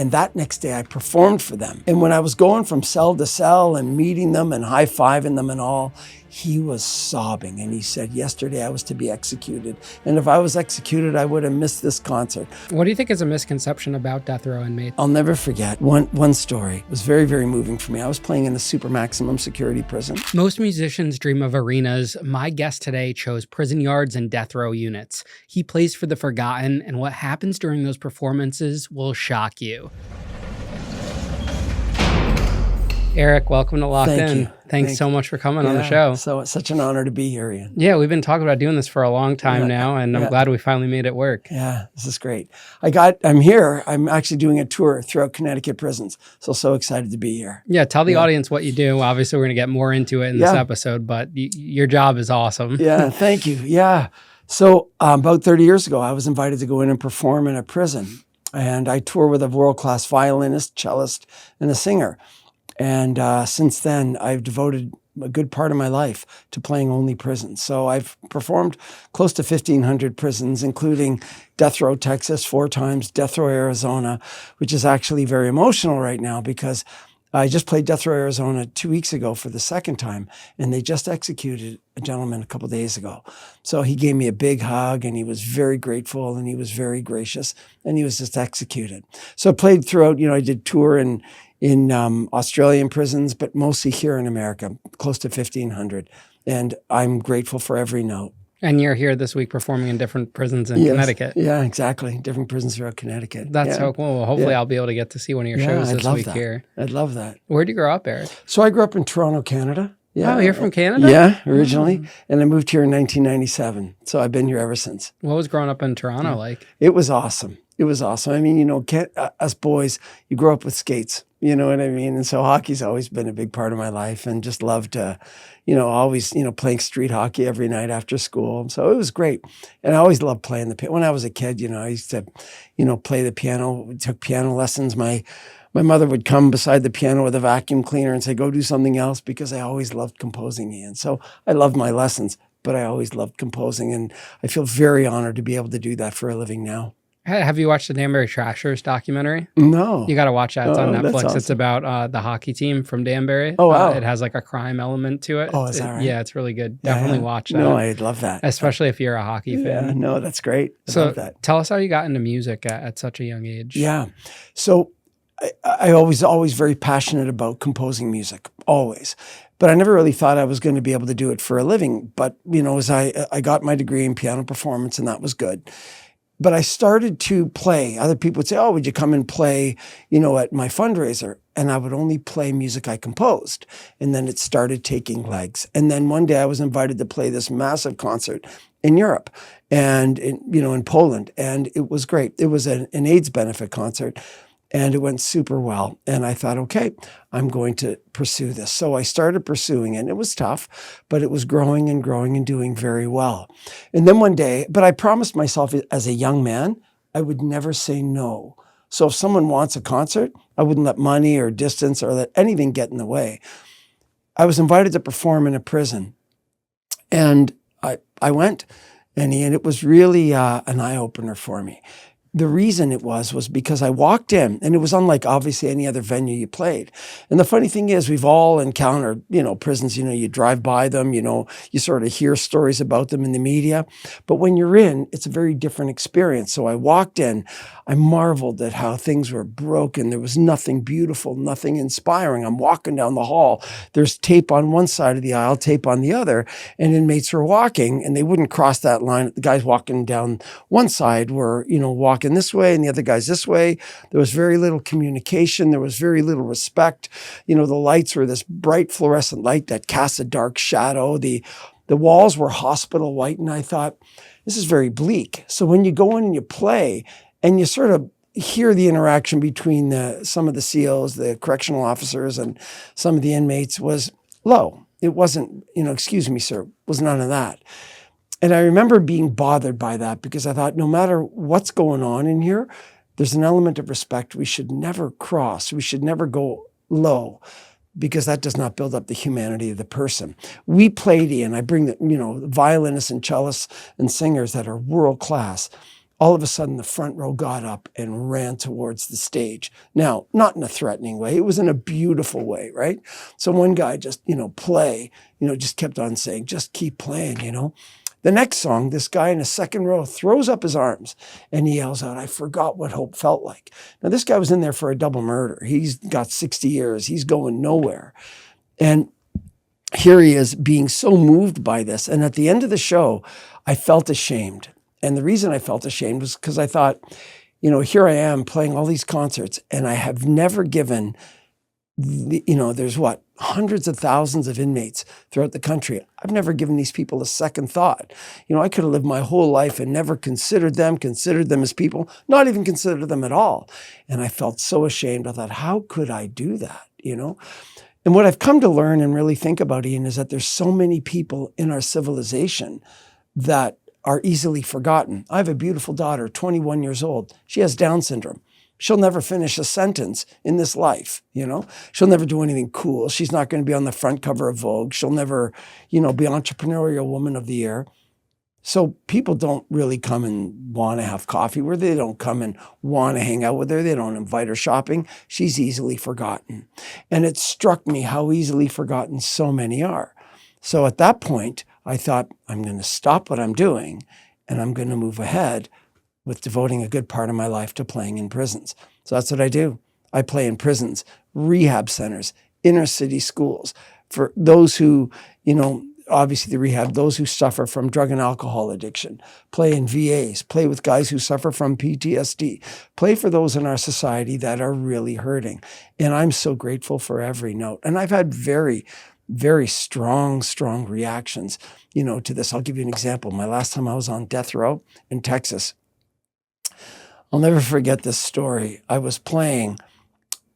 And that next day I performed for them. And when I was going from cell to cell and meeting them and high-fiving them and all, he was sobbing. And he said, yesterday I was to be executed. And if I was executed, I would have missed this concert. What do you think is a misconception about death row inmates? I'll never forget one story. It was very, very moving for me. I was playing in a super maximum security prison. Most musicians dream of arenas. My guest today chose prison yards and death row units. He plays for the forgotten, and what happens during those performances will shock you. Eric, welcome to Locked In. Thanks so much for coming on the show. So it's such an honor to be here, Ian. Yeah, we've been talking about doing this for a long time now, and I'm glad we finally made it work. Yeah, this is great. I'm here. I'm actually doing a tour throughout Connecticut prisons. So excited to be here. Yeah, tell the audience what you do. Obviously, we're going to get more into it in this episode, but your job is awesome. Yeah, thank you. Yeah. So about 30 years ago, I was invited to go in and perform in a prison. And I tour with a world-class violinist, cellist, and a singer. And since then, I've devoted a good part of my life to playing only prisons. So I've performed close to 1,500 prisons, including Death Row, Texas 4 times, Death Row, Arizona, which is actually very emotional right now because I just played Death Row, Arizona 2 weeks ago for the second time, and they just executed a gentleman a couple days ago. So he gave me a big hug, and he was very grateful, and he was very gracious, and he was just executed. So I played throughout, I did tour in Australian prisons, but mostly here in America, close to 1,500. And I'm grateful for every note. And you're here this week performing in different prisons in Connecticut. Yeah, exactly. Different prisons throughout Connecticut. That's so cool. Well, hopefully I'll be able to get to see one of your shows this week here. I'd love that. Where'd you grow up, Eric? So I grew up in Toronto, Canada. Yeah. Oh, you're from Canada? Yeah, originally. And I moved here in 1997. So I've been here ever since. What was growing up in Toronto like? It was awesome. It was awesome. I mean, us boys, you grow up with skates. You know what I mean? And so hockey's always been a big part of my life, and just loved always, playing street hockey every night after school. So it was great. And I always loved playing the piano. When I was a kid, I used to, play the piano. We took piano lessons. My mother would come beside the piano with a vacuum cleaner and say, go do something else, because I always loved composing, Ian. So I loved my lessons, but I always loved composing. And I feel very honored to be able to do that for a living now. Have you watched the Danbury Trashers documentary? No. You got to watch that. It's on Netflix. Awesome. It's about the hockey team from Danbury. Oh, wow. It has like a crime element to it. Oh, is that right? Yeah, it's really good. Definitely watch that. No, I'd love that. Especially if you're a hockey fan. Yeah, no, that's great. I love that. Tell us how you got into music at such a young age. Yeah. So I always very passionate about composing music, always. But I never really thought I was going to be able to do it for a living. But, as I got my degree in piano performance, and that was good. But I started to play. Other people would say, oh, would you come and play, at my fundraiser? And I would only play music I composed. And then it started taking legs. And then one day I was invited to play this massive concert in Europe and, in Poland. And it was great. It was an AIDS benefit concert. And it went super well. And I thought, okay, I'm going to pursue this. So I started pursuing it. And it was tough, but it was growing and growing and doing very well. And then one day, but I promised myself as a young man, I would never say no. So if someone wants a concert, I wouldn't let money or distance or let anything get in the way. I was invited to perform in a prison. And I went, and it was really an eye-opener for me. The reason it was because I walked in, and it was unlike obviously any other venue you played. And the funny thing is, we've all encountered, prisons, you drive by them, you sort of hear stories about them in the media. But when you're in, it's a very different experience. So I walked in, I marveled at how things were broken. There was nothing beautiful, nothing inspiring. I'm walking down the hall. There's tape on one side of the aisle, tape on the other, and inmates were walking, and they wouldn't cross that line. The guys walking down one side were, walking this way and the other guys this way. There was very little communication. There was very little respect. The lights were this bright fluorescent light that casts a dark shadow. The walls were hospital white. And I thought, this is very bleak. So when you go in and you play and you sort of hear the interaction between some of the SEALs, the correctional officers, and some of the inmates was low. It wasn't, excuse me, sir, was none of that. And I remember being bothered by that because I thought, no matter what's going on in here, there's an element of respect we should never cross. We should never go low, because that does not build up the humanity of the person. We played, Ian, I bring the, violinists and cellists and singers that are world class. all of a sudden the front row got up and ran towards the stage. Now, not in a threatening way. It was in a beautiful way, right? So one guy just, play, just kept on saying, just keep playing, The next song, this guy in the second row throws up his arms and he yells out, I forgot what hope felt like. Now, this guy was in there for a double murder. He's got 60 years. He's going nowhere. And here he is being so moved by this. And at the end of the show, I felt ashamed. And the reason I felt ashamed was because I thought, here I am playing all these concerts and I have never given, there's hundreds of thousands of inmates throughout the country. I've never given these people a second thought. I could have lived my whole life and never considered them as people, not even considered them at all. And I felt so ashamed. I thought, how could I do that, And what I've come to learn and really think about, Ian, is that there's so many people in our civilization that are easily forgotten. I have a beautiful daughter, 21 years old. She has Down syndrome. She'll never finish a sentence in this life, She'll never do anything cool. She's not going to be on the front cover of Vogue. She'll never, be Entrepreneurial Woman of the Year. So people don't really come and want to have coffee with her. They don't come and want to hang out with her. They don't invite her shopping. She's easily forgotten. And it struck me how easily forgotten so many are. So at that point, I thought, I'm going to stop what I'm doing and I'm going to move ahead with devoting a good part of my life to playing in prisons. So that's what I do. I play in prisons, rehab centers, inner city schools for those who, obviously the rehab, those who suffer from drug and alcohol addiction, play in VAs, play with guys who suffer from PTSD, play for those in our society that are really hurting. And I'm so grateful for every note. And I've had very, very strong reactions, to this. I'll give you an example. My last time I was on death row in Texas, I'll never forget this story. I was playing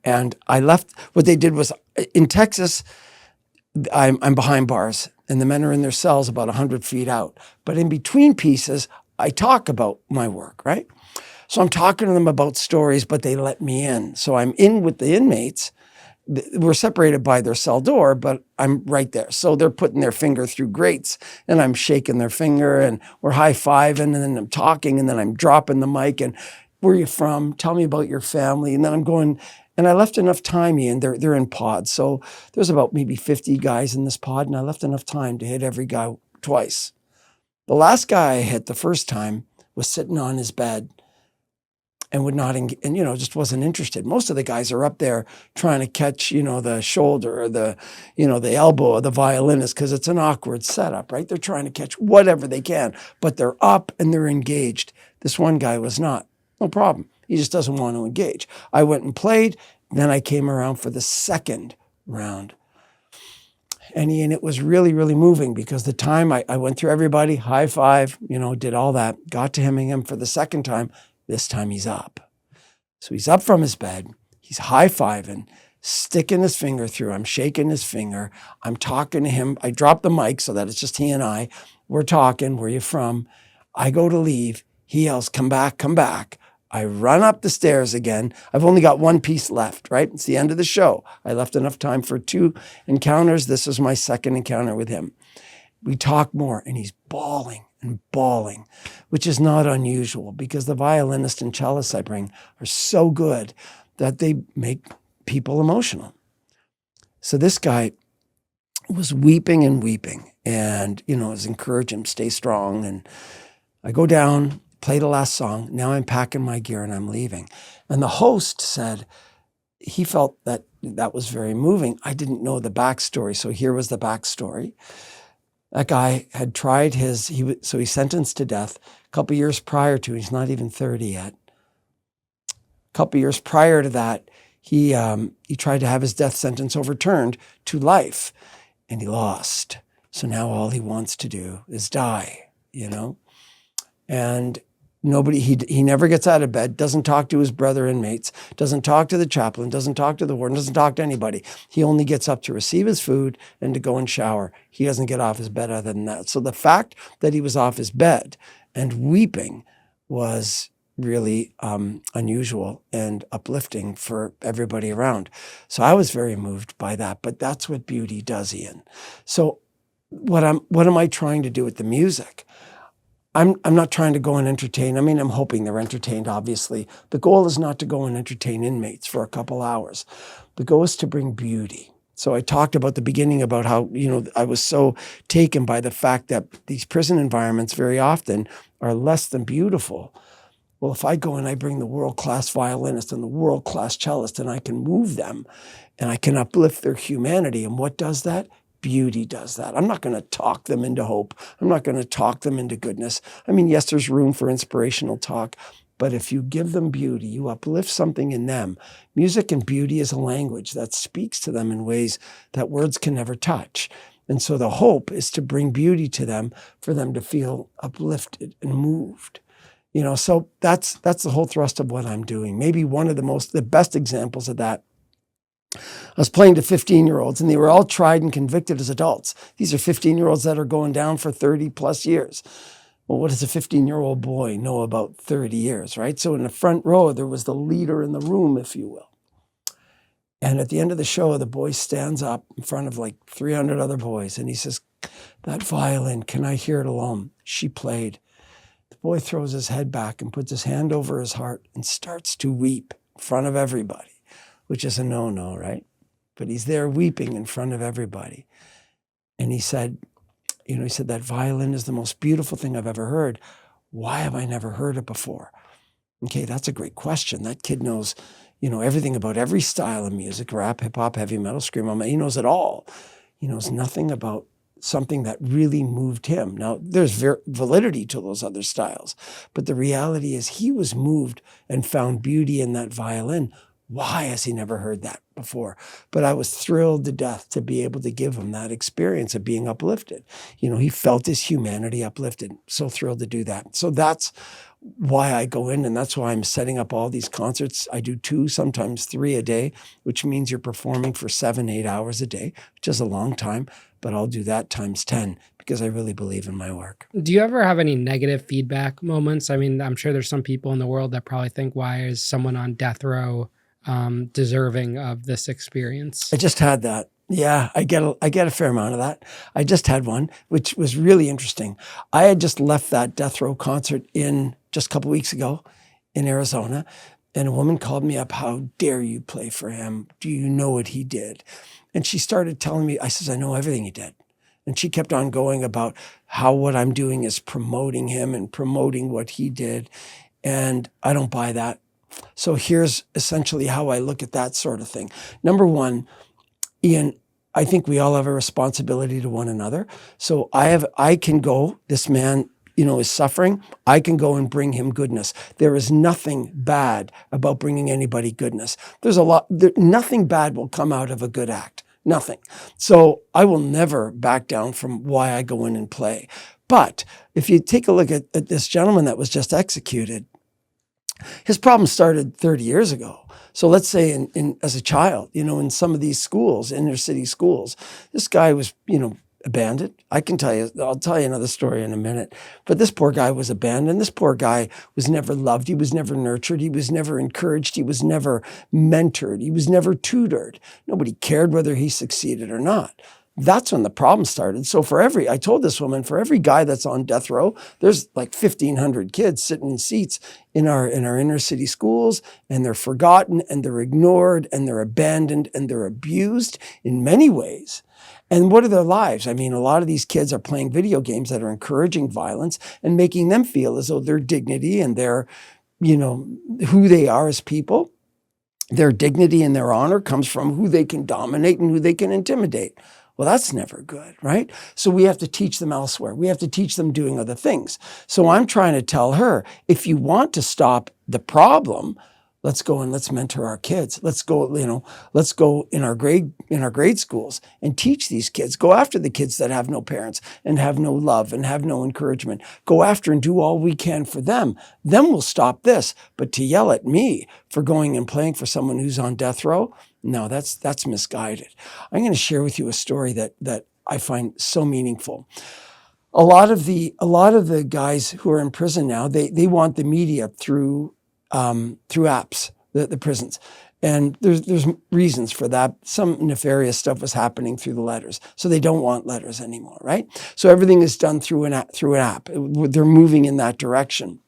and I left. What they did was in Texas, I'm behind bars and the men are in their cells about 100 feet out. But in between pieces, I talk about my work, right? So I'm talking to them about stories, but they let me in. So I'm in with the inmates. We're separated by their cell door, but I'm right there. So they're putting their finger through grates and I'm shaking their finger and we're high-fiving and then I'm talking and then I'm dropping the mic and where are you from? Tell me about your family. And then I'm going, and I left enough time, Ian, they're in pods. So there's about maybe 50 guys in this pod and I left enough time to hit every guy twice. The last guy I hit the first time was sitting on his bed and would not, just wasn't interested. Most of the guys are up there trying to catch, the shoulder or the elbow of the violinist because it's an awkward setup, right? They're trying to catch whatever they can, but they're up and they're engaged. This one guy was not. No problem. He just doesn't want to engage. I went and played. Then I came around for the second round. And Ian, it was really, really moving because the time I went through everybody, high five, did all that, got to him for the second time. This time he's up. So he's up from his bed. He's high-fiving, sticking his finger through. I'm shaking his finger. I'm talking to him. I drop the mic so that it's just he and I. We're talking. Where you from? I go to leave. He yells, come back, come back. I run up the stairs again. I've only got one piece left, right? It's the end of the show. I left enough time for 2 encounters. This is my second encounter with him. We talk more and he's bawling and bawling, which is not unusual because the violinist and cellist I bring are so good that they make people emotional. So this guy was weeping and weeping and, I was encouraging him, stay strong. And I go down, play the last song. Now I'm packing my gear and I'm leaving. And the host said he felt that was very moving. I didn't know the backstory. So here was the backstory. That guy had tried so he's sentenced to death a couple years prior to, he's not even 30 yet. A couple years prior to that, he tried to have his death sentence overturned to life and he lost. So now all he wants to do is die, and nobody, he never gets out of bed, doesn't talk to his brother inmates, doesn't talk to the chaplain, doesn't talk to the warden, doesn't talk to anybody. He only gets up to receive his food and to go and shower. He doesn't get off his bed other than that. So the fact that he was off his bed and weeping was really unusual and uplifting for everybody around. So I was very moved by that, but that's what beauty does, Ian. So what am I trying to do with the music? I'm not trying to go and entertain. I mean, I'm hoping they're entertained, obviously. The goal is not to go and entertain inmates for a couple hours. The goal is to bring beauty. So I talked about the beginning about how, I was so taken by the fact that these prison environments very often are less than beautiful. Well, if I go and I bring the world-class violinist and the world-class cellist and I can move them and I can uplift their humanity, and what does that? Beauty does that. I'm not going to talk them into hope. I'm not going to talk them into goodness. I mean, yes, there's room for inspirational talk, but if you give them beauty, you uplift something in them. Music and beauty is a language that speaks to them in ways that words can never touch. And so the hope is to bring beauty to them for them to feel uplifted and moved. So that's the whole thrust of what I'm doing. Maybe one of the best examples of that, I was playing to 15-year-olds, and they were all tried and convicted as adults. These are 15-year-olds that are going down for 30 plus years. Well, what does a 15-year-old boy know about 30 years, right? So in the front row, there was the leader in the room, if you will. And at the end of the show, the boy stands up in front of like 300 other boys, and he says, "That violin, can I hear it alone?" She played. The boy throws his head back and puts his hand over his heart and starts to weep in front of everybody, which is a no-no, right? But he's there weeping in front of everybody. And he said, that violin is the most beautiful thing I've ever heard. Why have I never heard it before? Okay, that's a great question. That kid knows, everything about every style of music, rap, hip hop, heavy metal, screamo. He knows it all. He knows nothing about something that really moved him. Now, there's validity to those other styles, but the reality is he was moved and found beauty in that violin. Why has he never heard that before? But I was thrilled to death to be able to give him that experience of being uplifted. He felt his humanity uplifted. So thrilled to do that. So that's why I go in, and that's why I'm setting up all these concerts. I do 2, sometimes 3 a day, which means you're performing for 7, 8 hours a day, which is a long time, but I'll do that times 10 because I really believe in my work. Do you ever have any negative feedback moments? I mean, I'm sure there's some people in the world that probably think, why is someone on death row deserving of this experience? I just had that. Yeah, I get a fair amount of that. I just had one, which was really interesting. I had just left that death row concert in just a couple of weeks ago in Arizona, and a woman called me up. "How dare you play for him? Do you know what he did?" And she started telling me, I says, "I know everything he did." And she kept on going about how what I'm doing is promoting him and promoting what he did. And I don't buy that. So here's essentially how I look at that sort of thing. Number one, Ian, I think we all have a responsibility to one another. So I can go, this man, is suffering. I can go and bring him goodness. There is nothing bad about bringing anybody goodness. Nothing bad will come out of a good act. Nothing. So I will never back down from why I go in and play. But if you take a look at this gentleman that was just executed, his problem started 30 years ago. So let's say as a child, in some of these schools, inner city schools, this guy was, abandoned. I'll tell you another story in a minute. But this poor guy was abandoned. This poor guy was never loved. He was never nurtured. He was never encouraged. He was never mentored. He was never tutored. Nobody cared whether he succeeded or not. That's when the problem started. So I told this woman, for every guy that's on death row, there's like 1,500 kids sitting in seats in our inner city schools, and they're forgotten, and they're ignored, and they're abandoned, and they're abused in many ways. And what are their lives? I mean, a lot of these kids are playing video games that are encouraging violence and making them feel as though their dignity and their, who they are as people, their dignity and their honor comes from who they can dominate and who they can intimidate. Well, that's never good, right? So we have to teach them elsewhere. We have to teach them doing other things. So I'm trying to tell her, if you want to stop the problem, let's go and let's mentor our kids. Let's go in our grade schools and teach these kids. Go after the kids that have no parents and have no love and have no encouragement. Go after and do all we can for them. Then we'll stop this. But to yell at me for going and playing for someone who's on death row, no, that's misguided. I'm going to share with you a story that I find so meaningful. A lot of the guys who are in prison now, they want the media through apps, the prisons. And there's reasons for that. Some nefarious stuff was happening through the letters. So they don't want letters anymore, right? So everything is done through an app. They're moving in that direction.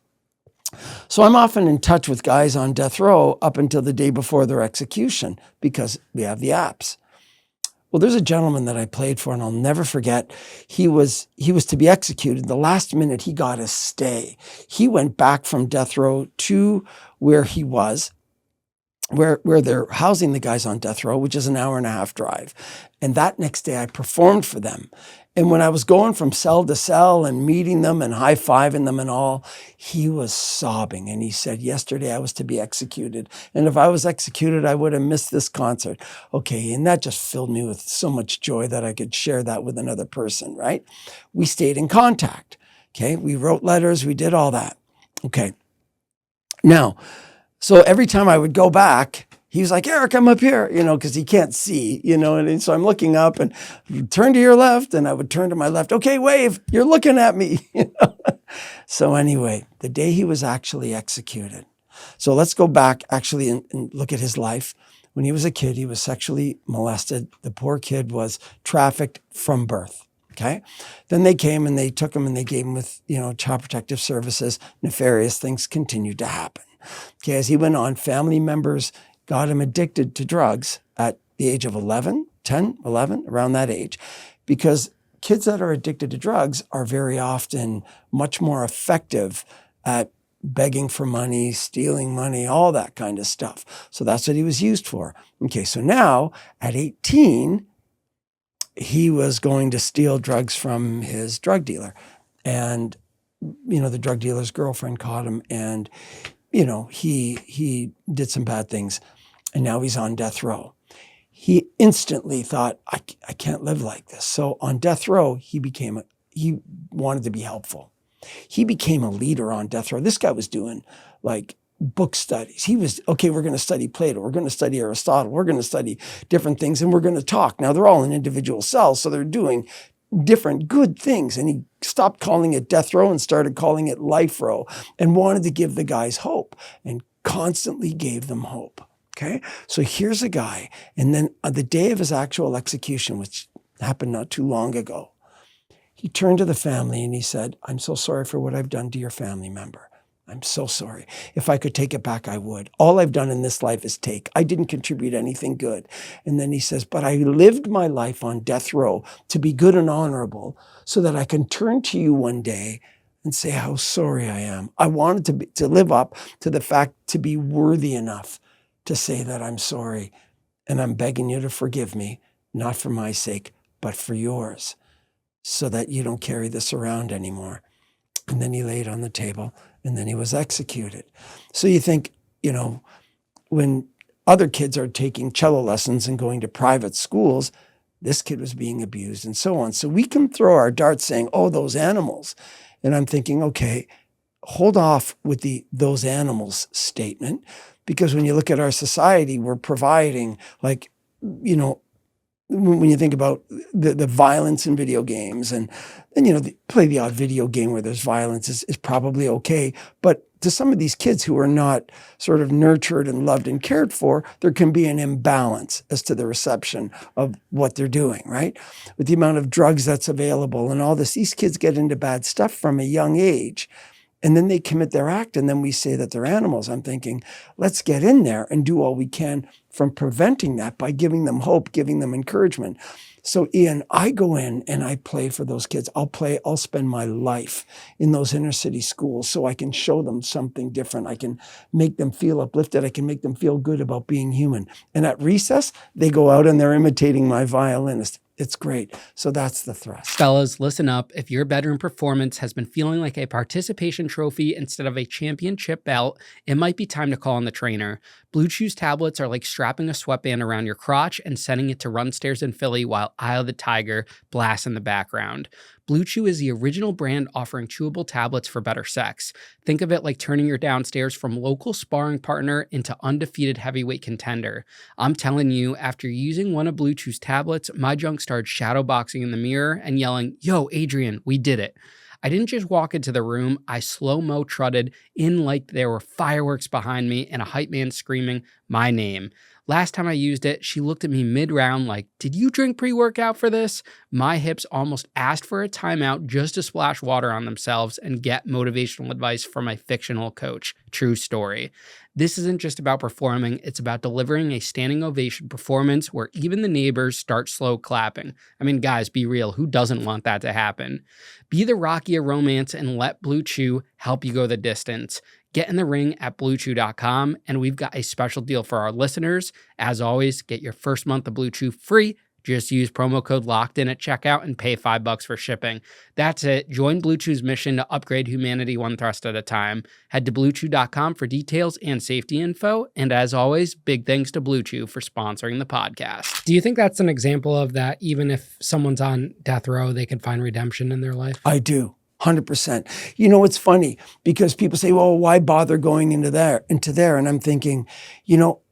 So I'm often in touch with guys on death row up until the day before their execution because we have the apps. Well, there's a gentleman that I played for, and I'll never forget. He was to be executed. The last minute, he got a stay. He went back from death row to where he was, where they're housing the guys on death row, which is an hour and a half drive. And that next day, I performed for them. And when I was going from cell to cell and meeting them and high-fiving them and all, he was sobbing. And he said, yesterday I was to be executed. And if I was executed, I would have missed this concert. Okay, and that just filled me with so much joy that I could share that with another person, right? We stayed in contact, okay? We wrote letters, we did all that. Okay, now, so every time I would go back, he was like, Eric, I'm up here, because he can't see, and so I'm looking up and turn to your left, and I would turn to my left. Okay, wave, you're looking at me. So anyway, the day he was actually executed. So let's go back actually and look at his life. When he was a kid, he was sexually molested. The poor kid was trafficked from birth. Okay. Then they came and they took him and they gave him with, Child Protective Services. Nefarious things continued to happen. Okay. As he went on, family members got him addicted to drugs at the age of 11, 10, 11, around that age, because kids that are addicted to drugs are very often much more effective at begging for money, stealing money, all that kind of stuff. So that's what he was used for. Okay. So now at 18, he was going to steal drugs from his drug dealer. And, the drug dealer's girlfriend caught him and, he did some bad things. And now he's on death row. He instantly thought, I can't live like this. So on death row, he wanted to be helpful. He became a leader on death row. This guy was doing like book studies. He was, okay, we're going to study Plato. We're going to study Aristotle. We're going to study different things and we're going to talk. Now they're all in individual cells. So they're doing different good things. And he stopped calling it death row and started calling it life row and wanted to give the guys hope and constantly gave them hope. Okay, so here's a guy, and then on the day of his actual execution, which happened not too long ago, he turned to the family and he said, I'm so sorry for what I've done to your family member. I'm so sorry. If I could take it back, I would. All I've done in this life is take. I didn't contribute anything good. And then he says, but I lived my life on death row to be good and honorable so that I can turn to you one day and say how sorry I am. I wanted to live up to the fact to be worthy enough to say that I'm sorry and I'm begging you to forgive me, not for my sake, but for yours, so that you don't carry this around anymore. And then he laid on the table and then he was executed. So you think, when other kids are taking cello lessons and going to private schools, this kid was being abused and so on. So we can throw our darts saying, oh, those animals. And I'm thinking, okay, hold off with those animals statement. Because when you look at our society, we're providing when you think about the violence in video games and play the odd video game where there's violence is probably okay. But to some of these kids who are not sort of nurtured and loved and cared for, there can be an imbalance as to the reception of what they're doing, right? With the amount of drugs that's available and all this, these kids get into bad stuff from a young age. And then they commit their act, and then we say that they're animals. I'm thinking, let's get in there and do all we can from preventing that by giving them hope, giving them encouragement. So, Ian, I go in and I play for those kids. I'll spend my life in those inner city schools so I can show them something different. I can make them feel uplifted. I can make them feel good about being human. And at recess, they go out and they're imitating my violinist. It's great. So that's the thrust. Fellas, listen up. If your bedroom performance has been feeling like a participation trophy instead of a championship belt, it might be time to call on the trainer. Blue Chew's tablets are like strapping a sweatband around your crotch and sending it to run stairs in Philly while Eye of the Tiger blasts in the background. Blue Chew is the original brand offering chewable tablets for better sex. Think of it like turning your downstairs from local sparring partner into undefeated heavyweight contender. I'm telling you, after using one of Blue Chew's tablets, my junk started shadowboxing in the mirror and yelling, "Yo, Adrian, we did it." I didn't just walk into the room, I slow-mo trotted in like there were fireworks behind me and a hype man screaming, my name. Last time I used it, she looked at me mid-round like, did you drink pre-workout for this? My hips almost asked for a timeout just to splash water on themselves and get motivational advice from my fictional coach. True story. This isn't just about performing, it's about delivering a standing ovation performance where even the neighbors start slow clapping. I mean, guys, be real, who doesn't want that to happen? Be the Rocky of romance and let Blue Chew help you go the distance. Get in the ring at bluechew.com, and we've got a special deal for our listeners. As always, get your first month of Blue Chew free. Just use promo code LOCKEDIN at checkout and pay $5 for shipping. That's it. Join Blue Chew's mission to upgrade humanity one thrust at a time. Head to bluechew.com for details and safety info. And as always, big thanks to Blue Chew for sponsoring the podcast. Do you think that's an example of that even if someone's on death row, they can find redemption in their life? I do. 100%. You know, it's funny because people say, well, why bother going into there? And I'm thinking, you know,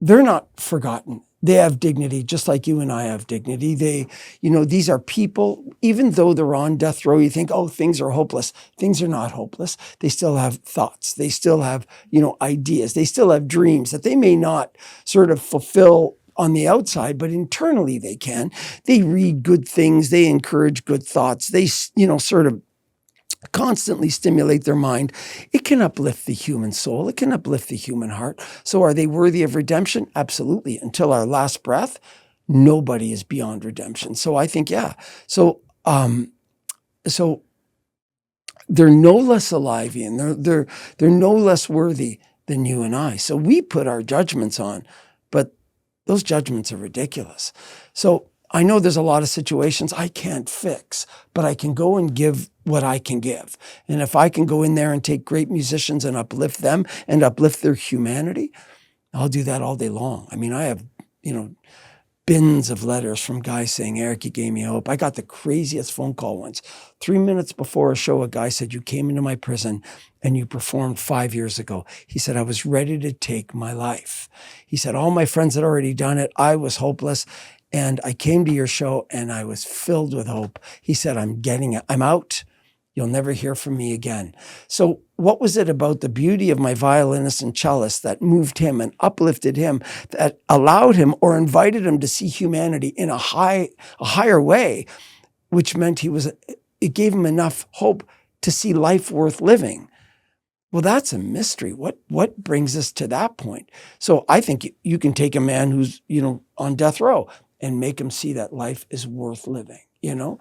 they're not forgotten. They have dignity, just like you and I have dignity. They, you know, these are people, even though they're on death row, you think, oh, things are hopeless. Things are not hopeless. They still have thoughts. They still have, you know, ideas. They still have dreams that they may not sort of fulfill on the outside, but internally they can. They read good things. They encourage good thoughts. They, you know, sort of constantly stimulate their mind. It can uplift the human soul. It can uplift the human heart. So are they worthy of redemption? Absolutely. Until our last breath, nobody is beyond redemption. So I think, yeah. So they're no less alive, Ian. They're no less worthy than you and I. So we put our judgments on, but those judgments are ridiculous. So I know there's a lot of situations I can't fix, but I can go and give what I can give. And if I can go in there and take great musicians and uplift them and uplift their humanity, I'll do that all day long. I mean, I have, you know, bins of letters from guys saying, Eric, you gave me hope. I got the craziest phone call once. 3 minutes before a show, a guy said, you came into my prison and you performed 5 years ago. He said, I was ready to take my life. He said, all my friends had already done it. I was hopeless. And I came to your show and I was filled with hope. He said, I'm getting it. I'm out. You'll never hear from me again. So what was it about the beauty of my violinist and cellist that moved him and uplifted him, that allowed him or invited him to see humanity in a higher way, which meant it gave him enough hope to see life worth living? Well, that's a mystery. What brings us to that point? So I think you can take a man who's, you know, on death row and make him see that life is worth living, you know?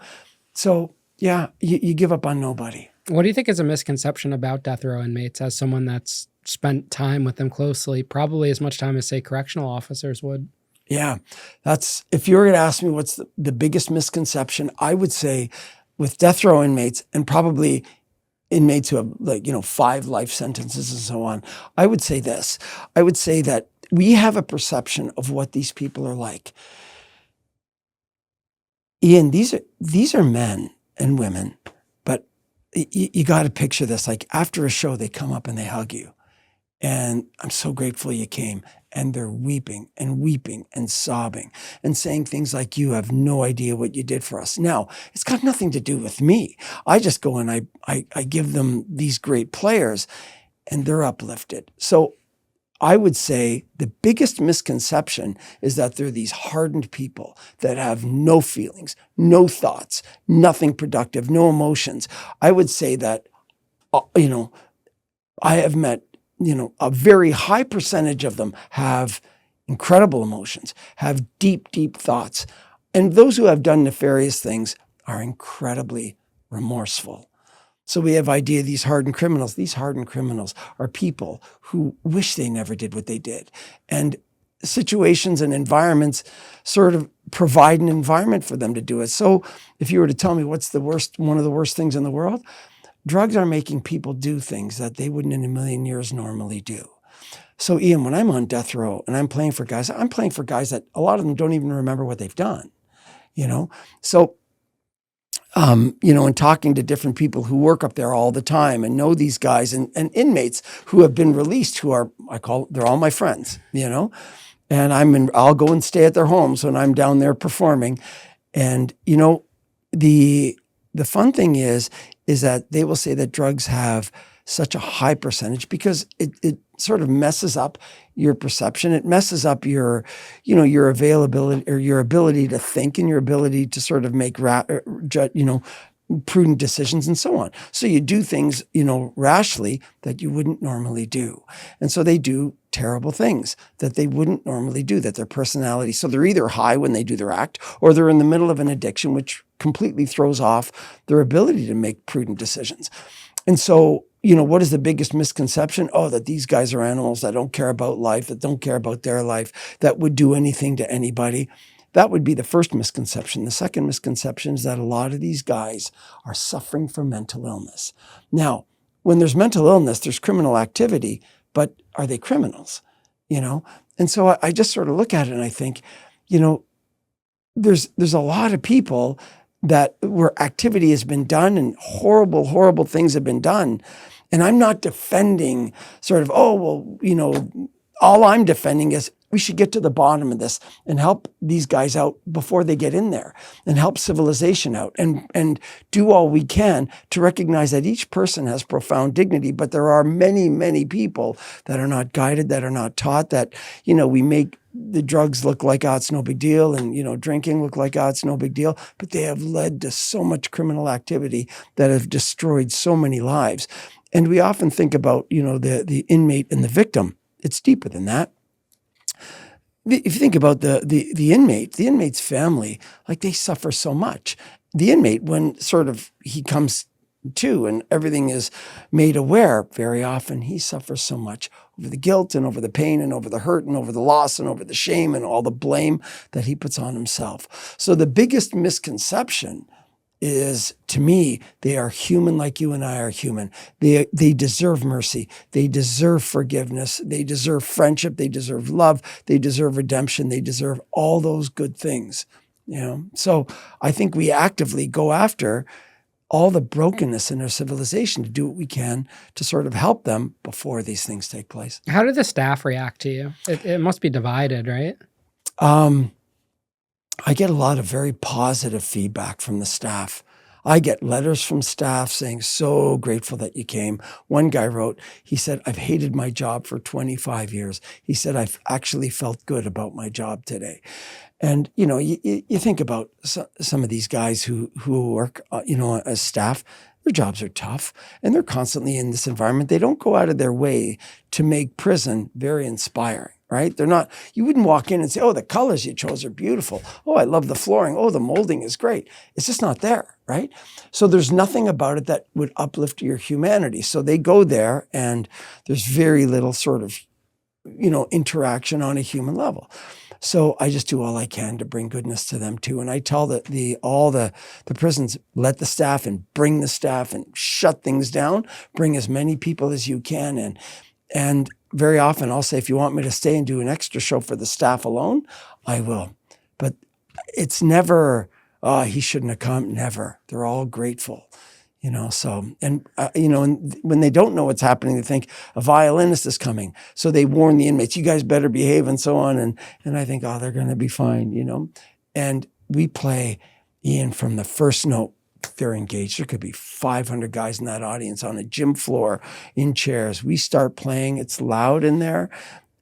So yeah, you give up on nobody. What do you think is a misconception about death row inmates as someone that's spent time with them closely, probably as much time as, say, correctional officers would? Yeah, if you were going to ask me what's the biggest misconception, I would say with death row inmates and probably inmates who have 5 life sentences and so on, I would say this. I would say that we have a perception of what these people are like. Ian, these are men and women, but you got to picture this. Like after a show, they come up and they hug you. And I'm so grateful you came. And they're weeping and sobbing and saying things like, you have no idea what you did for us. Now, it's got nothing to do with me. I just go and I give them these great players and they're uplifted. So I would say the biggest misconception is that they're these hardened people that have no feelings, no thoughts, nothing productive, no emotions. I would say that, I have met, a very high percentage of them have incredible emotions, have deep, deep thoughts. And those who have done nefarious things are incredibly remorseful. So we have idea of these hardened criminals. These hardened criminals are people who wish they never did what they did. And situations and environments sort of provide an environment for them to do it. So if you were to tell me what's one of the worst things in the world, drugs are making people do things that they wouldn't in a million years normally do. So Ian, when I'm on death row and I'm playing for guys that a lot of them don't even remember what they've done, So and talking to different people who work up there all the time and know these guys and inmates who have been released, they're all my friends, and I'll go and stay at their homes when I'm down there performing. And, the fun thing is that they will say that drugs have such a high percentage because it sort of messes up your perception. It messes up your, your availability or your ability to think and your ability to sort of make, prudent decisions and so on. So you do things, rashly that you wouldn't normally do. And so they do terrible things that they wouldn't normally do, that their personality. So they're either high when they do their act, or they're in the middle of an addiction, which completely throws off their ability to make prudent decisions. And so, what is the biggest misconception? Oh, that these guys are animals that don't care about life, that don't care about their life, that would do anything to anybody. That would be the first misconception. The second misconception is that a lot of these guys are suffering from mental illness. Now, when there's mental illness, there's criminal activity, but are they criminals? And so I just sort of look at it and I think, there's a lot of people that where activity has been done and horrible, horrible things have been done. And I'm not defending sort of, all I'm defending is we should get to the bottom of this and help these guys out before they get in there and help civilization out and do all we can to recognize that each person has profound dignity. But there are many, many people that are not guided, that are not taught, that, we make the drugs look like, it's no big deal. And, drinking look like, it's no big deal. But they have led to so much criminal activity that have destroyed so many lives. And we often think about, the inmate and the victim. It's deeper than that. If you think about the inmate's family, like they suffer so much. The inmate, when sort of he comes to and everything is made aware, very often he suffers so much over the guilt and over the pain and over the hurt and over the loss and over the shame and all the blame that he puts on himself. So the biggest misconception is, to me, they are human like you and I are human. They deserve mercy. They deserve forgiveness. They deserve friendship. They deserve love. They deserve redemption. They deserve all those good things. So I think we actively go after all the brokenness in our civilization to do what we can to sort of help them before these things take place. How do the staff react to you? It must be divided, right? I get a lot of very positive feedback from the staff. I get letters from staff saying, so grateful that you came. One guy wrote, he said, I've hated my job for 25 years. He said, I've actually felt good about my job today. And, you think about some of these guys who work, as staff, their jobs are tough and they're constantly in this environment. They don't go out of their way to make prison very inspiring. Right? They're not, you wouldn't walk in and say, oh, the colors you chose are beautiful. Oh, I love the flooring. Oh, the molding is great. It's just not there, right? So there's nothing about it that would uplift your humanity. So they go there and there's very little sort of, interaction on a human level. So I just do all I can to bring goodness to them too. And I tell all the prisons, let the staff and bring the staff and shut things down, bring as many people as you can in. And very often I'll say, if you want me to stay and do an extra show for the staff alone, I will. But it's never, he shouldn't have come. Never. They're all grateful, so, and when they don't know what's happening, they think a violinist is coming. So they warn the inmates, you guys better behave and so on. And I think, they're going to be fine, and we play, Ian, from the first note. They're engaged. There could be 500 guys in that audience on a gym floor in chairs. We start playing. It's loud in there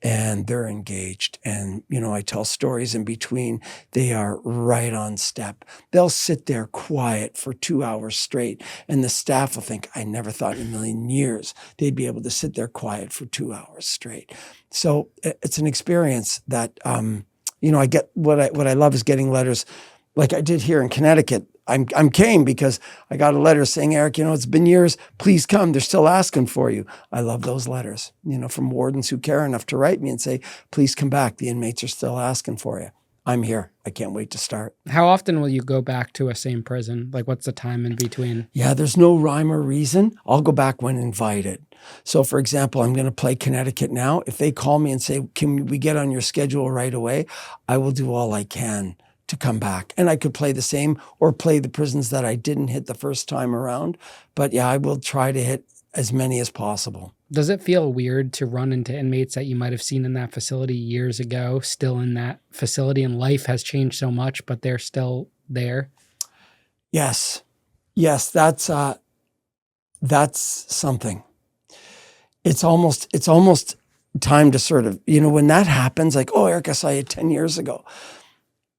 and they're engaged. And, I tell stories in between. They are right on step. They'll sit there quiet for 2 hours straight. And the staff will think, I never thought in a million years they'd be able to sit there quiet for 2 hours straight. So it's an experience that, I get what I love is getting letters like I did here in Connecticut. I'm came because I got a letter saying, Eric, it's been years. Please come. They're still asking for you. I love those letters, from wardens who care enough to write me and say, please come back. The inmates are still asking for you. I'm here. I can't wait to start. How often will you go back to a same prison? Like, what's the time in between? Yeah, there's no rhyme or reason. I'll go back when invited. So, for example, I'm going to play Connecticut now. If they call me and say, can we get on your schedule right away? I will do all I can to come back. And I could play the same or play the prisons that I didn't hit the first time around. But yeah, I will try to hit as many as possible. Does it feel weird to run into inmates that you might have seen in that facility years ago, still in that facility, and life has changed so much, but they're still there? Yes, that's something. It's almost time to sort of, when that happens, like, oh, Eric, I saw you 10 years ago.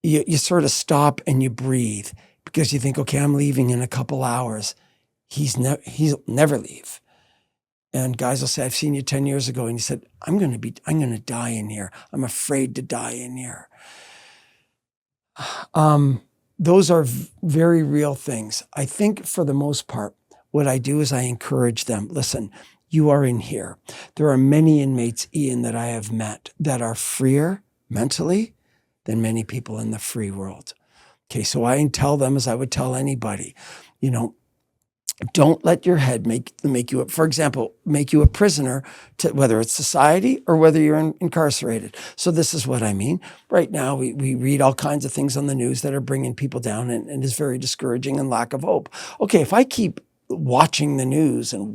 You sort of stop and you breathe because you think, okay, I'm leaving in a couple hours. He'll never leave. And guys will say, I've seen you 10 years ago. And he said, I'm going to die in here. I'm afraid to die in here. Those are very real things. I think for the most part, what I do is I encourage them. Listen, you are in here. There are many inmates, Ian, that I have met that are freer mentally than many people in the free world. Okay, so I tell them, as I would tell anybody, don't let your head make you, for example, make you a prisoner to whether it's society or whether you're incarcerated. So this is what I mean. Right now, we read all kinds of things on the news that are bringing people down and is very discouraging and lack of hope. Okay, if I keep watching the news and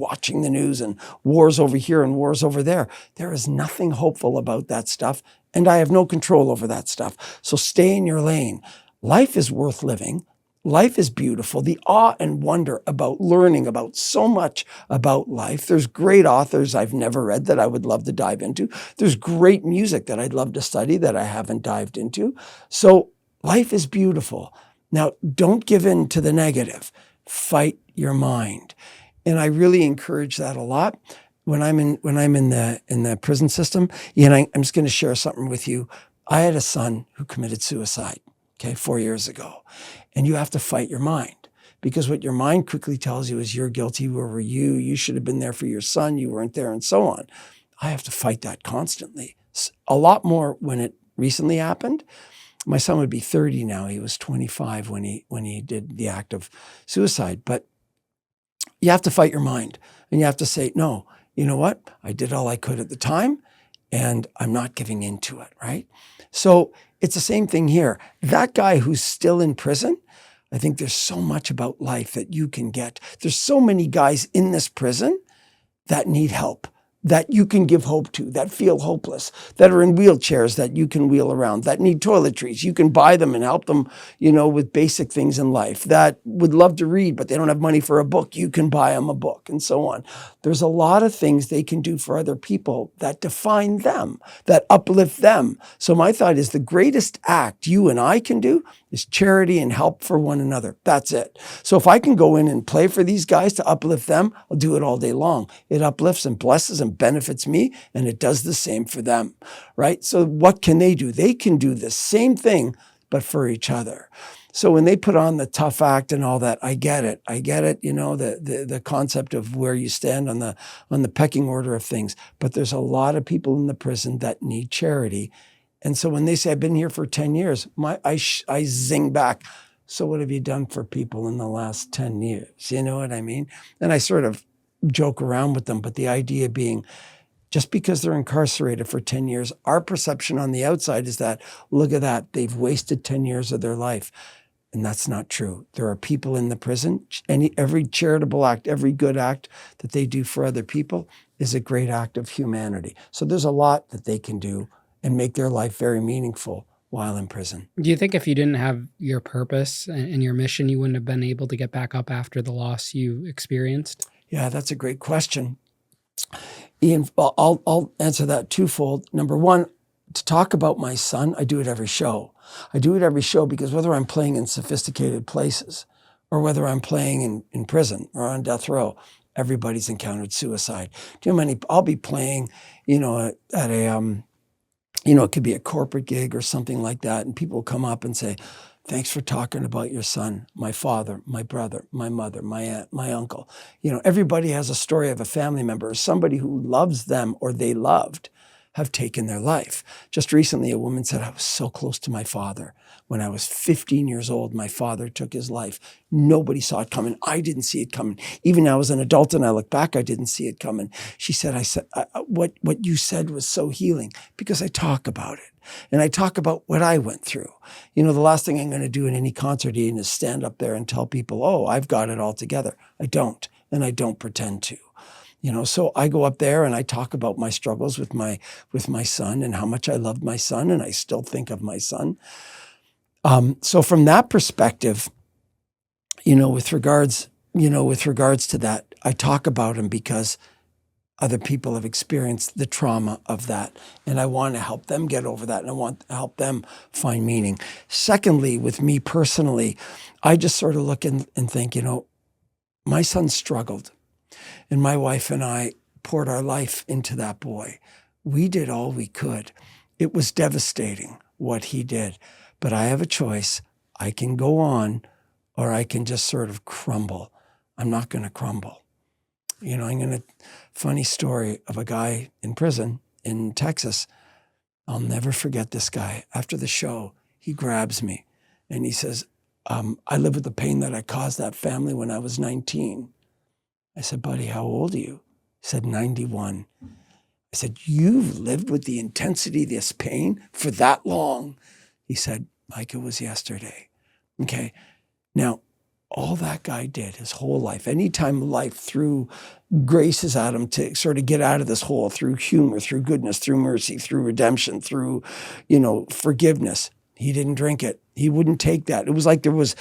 wars over here and wars over there, there is nothing hopeful about that stuff. And I have no control over that stuff. So stay in your lane. Life is worth living. Life is beautiful. The awe and wonder about learning about so much about life. There's great authors I've never read that I would love to dive into. There's great music that I'd love to study that I haven't dived into. So life is beautiful. Now, don't give in to the negative. Fight your mind. And I really encourage that a lot. When I'm in the prison system, I'm just going to share something with you. I had a son who committed suicide, 4 years ago. And you have to fight your mind, because what your mind quickly tells you is you're guilty. Where were you? You should have been there for your son. You weren't there, and so on. I have to fight that constantly. A lot more when it recently happened. My son would be 30 now. He was 25 when he did the act of suicide. But you have to fight your mind, and you have to say, no, you know what? I did all I could at the time, and I'm not giving into it, right? So it's the same thing here. That guy who's still in prison, I think there's so much about life that you can get. There's so many guys in this prison that need help, that you can give hope to, that feel hopeless, that are in wheelchairs that you can wheel around, that need toiletries. You can buy them and help them, with basic things in life, that would love to read, but they don't have money for a book. You can buy them a book, and so on. There's a lot of things they can do for other people that define them, that uplift them. So my thought is the greatest act you and I can do is charity and help for one another. That's it. So if I can go in and play for these guys to uplift them, I'll do it all day long. It uplifts and blesses and benefits me, and it does the same for them, right? So what can they do? They can do the same thing, but for each other. So when they put on the tough act and all that, I get it. The concept of where you stand on the pecking order of things. But there's a lot of people in the prison that need charity. And so when they say, I've been here for 10 years, I zing back. So what have you done for people in the last 10 years? You know what I mean? And I sort of joke around with them. But the idea being, just because they're incarcerated for 10 years, our perception on the outside is that, look at that, they've wasted 10 years of their life. And that's not true. There are people in the prison, and every charitable act, every good act that they do for other people is a great act of humanity. So there's a lot that they can do and make their life very meaningful while in prison. Do you think if you didn't have your purpose and your mission, you wouldn't have been able to get back up after the loss you experienced? Yeah, that's a great question. Ian, I'll answer that twofold. Number one, to talk about my son, I do it every show. I do it every show because whether I'm playing in sophisticated places or whether I'm playing in prison or on death row, everybody's encountered suicide. Do you know how many? I'll be playing, at a it could be a corporate gig or something like that, and people come up and say, thanks for talking about your son, my father, my brother, my mother, my aunt, my uncle. Everybody has a story of a family member or somebody who loves them or they loved have taken their life. Just recently, a woman said, I was so close to my father. When I was 15 years old, my father took his life. Nobody saw it coming. I didn't see it coming. Even now as an adult and I look back, I didn't see it coming. She said, what you said was so healing because I talk about it. And I talk about what I went through. The last thing I'm going to do in any concert, Ian, is stand up there and tell people, oh, I've got it all together. I don't, and I don't pretend to. So I go up there and I talk about my struggles with my son and how much I loved my son, and I still think of my son. So from that perspective, with regards to that, I talk about him because other people have experienced the trauma of that. And I want to help them get over that. And I want to help them find meaning. Secondly, with me personally, I just sort of look and think, my son struggled. And my wife and I poured our life into that boy. We did all we could. It was devastating what he did. But I have a choice. I can go on, or I can just sort of crumble. I'm not going to crumble. Funny story of a guy in prison in Texas. I'll never forget this guy. After the show, he grabs me and he says, I live with the pain that I caused that family when I was 19. I said, buddy, how old are you? He said, 91. I said, you've lived with the intensity of this pain for that long? He said, like it was yesterday. Okay. Now, all that guy did his whole life, anytime life threw graces at him to sort of get out of this hole, through humor, through goodness, through mercy, through redemption, through, forgiveness, he didn't drink it. He wouldn't take that. It was like there was,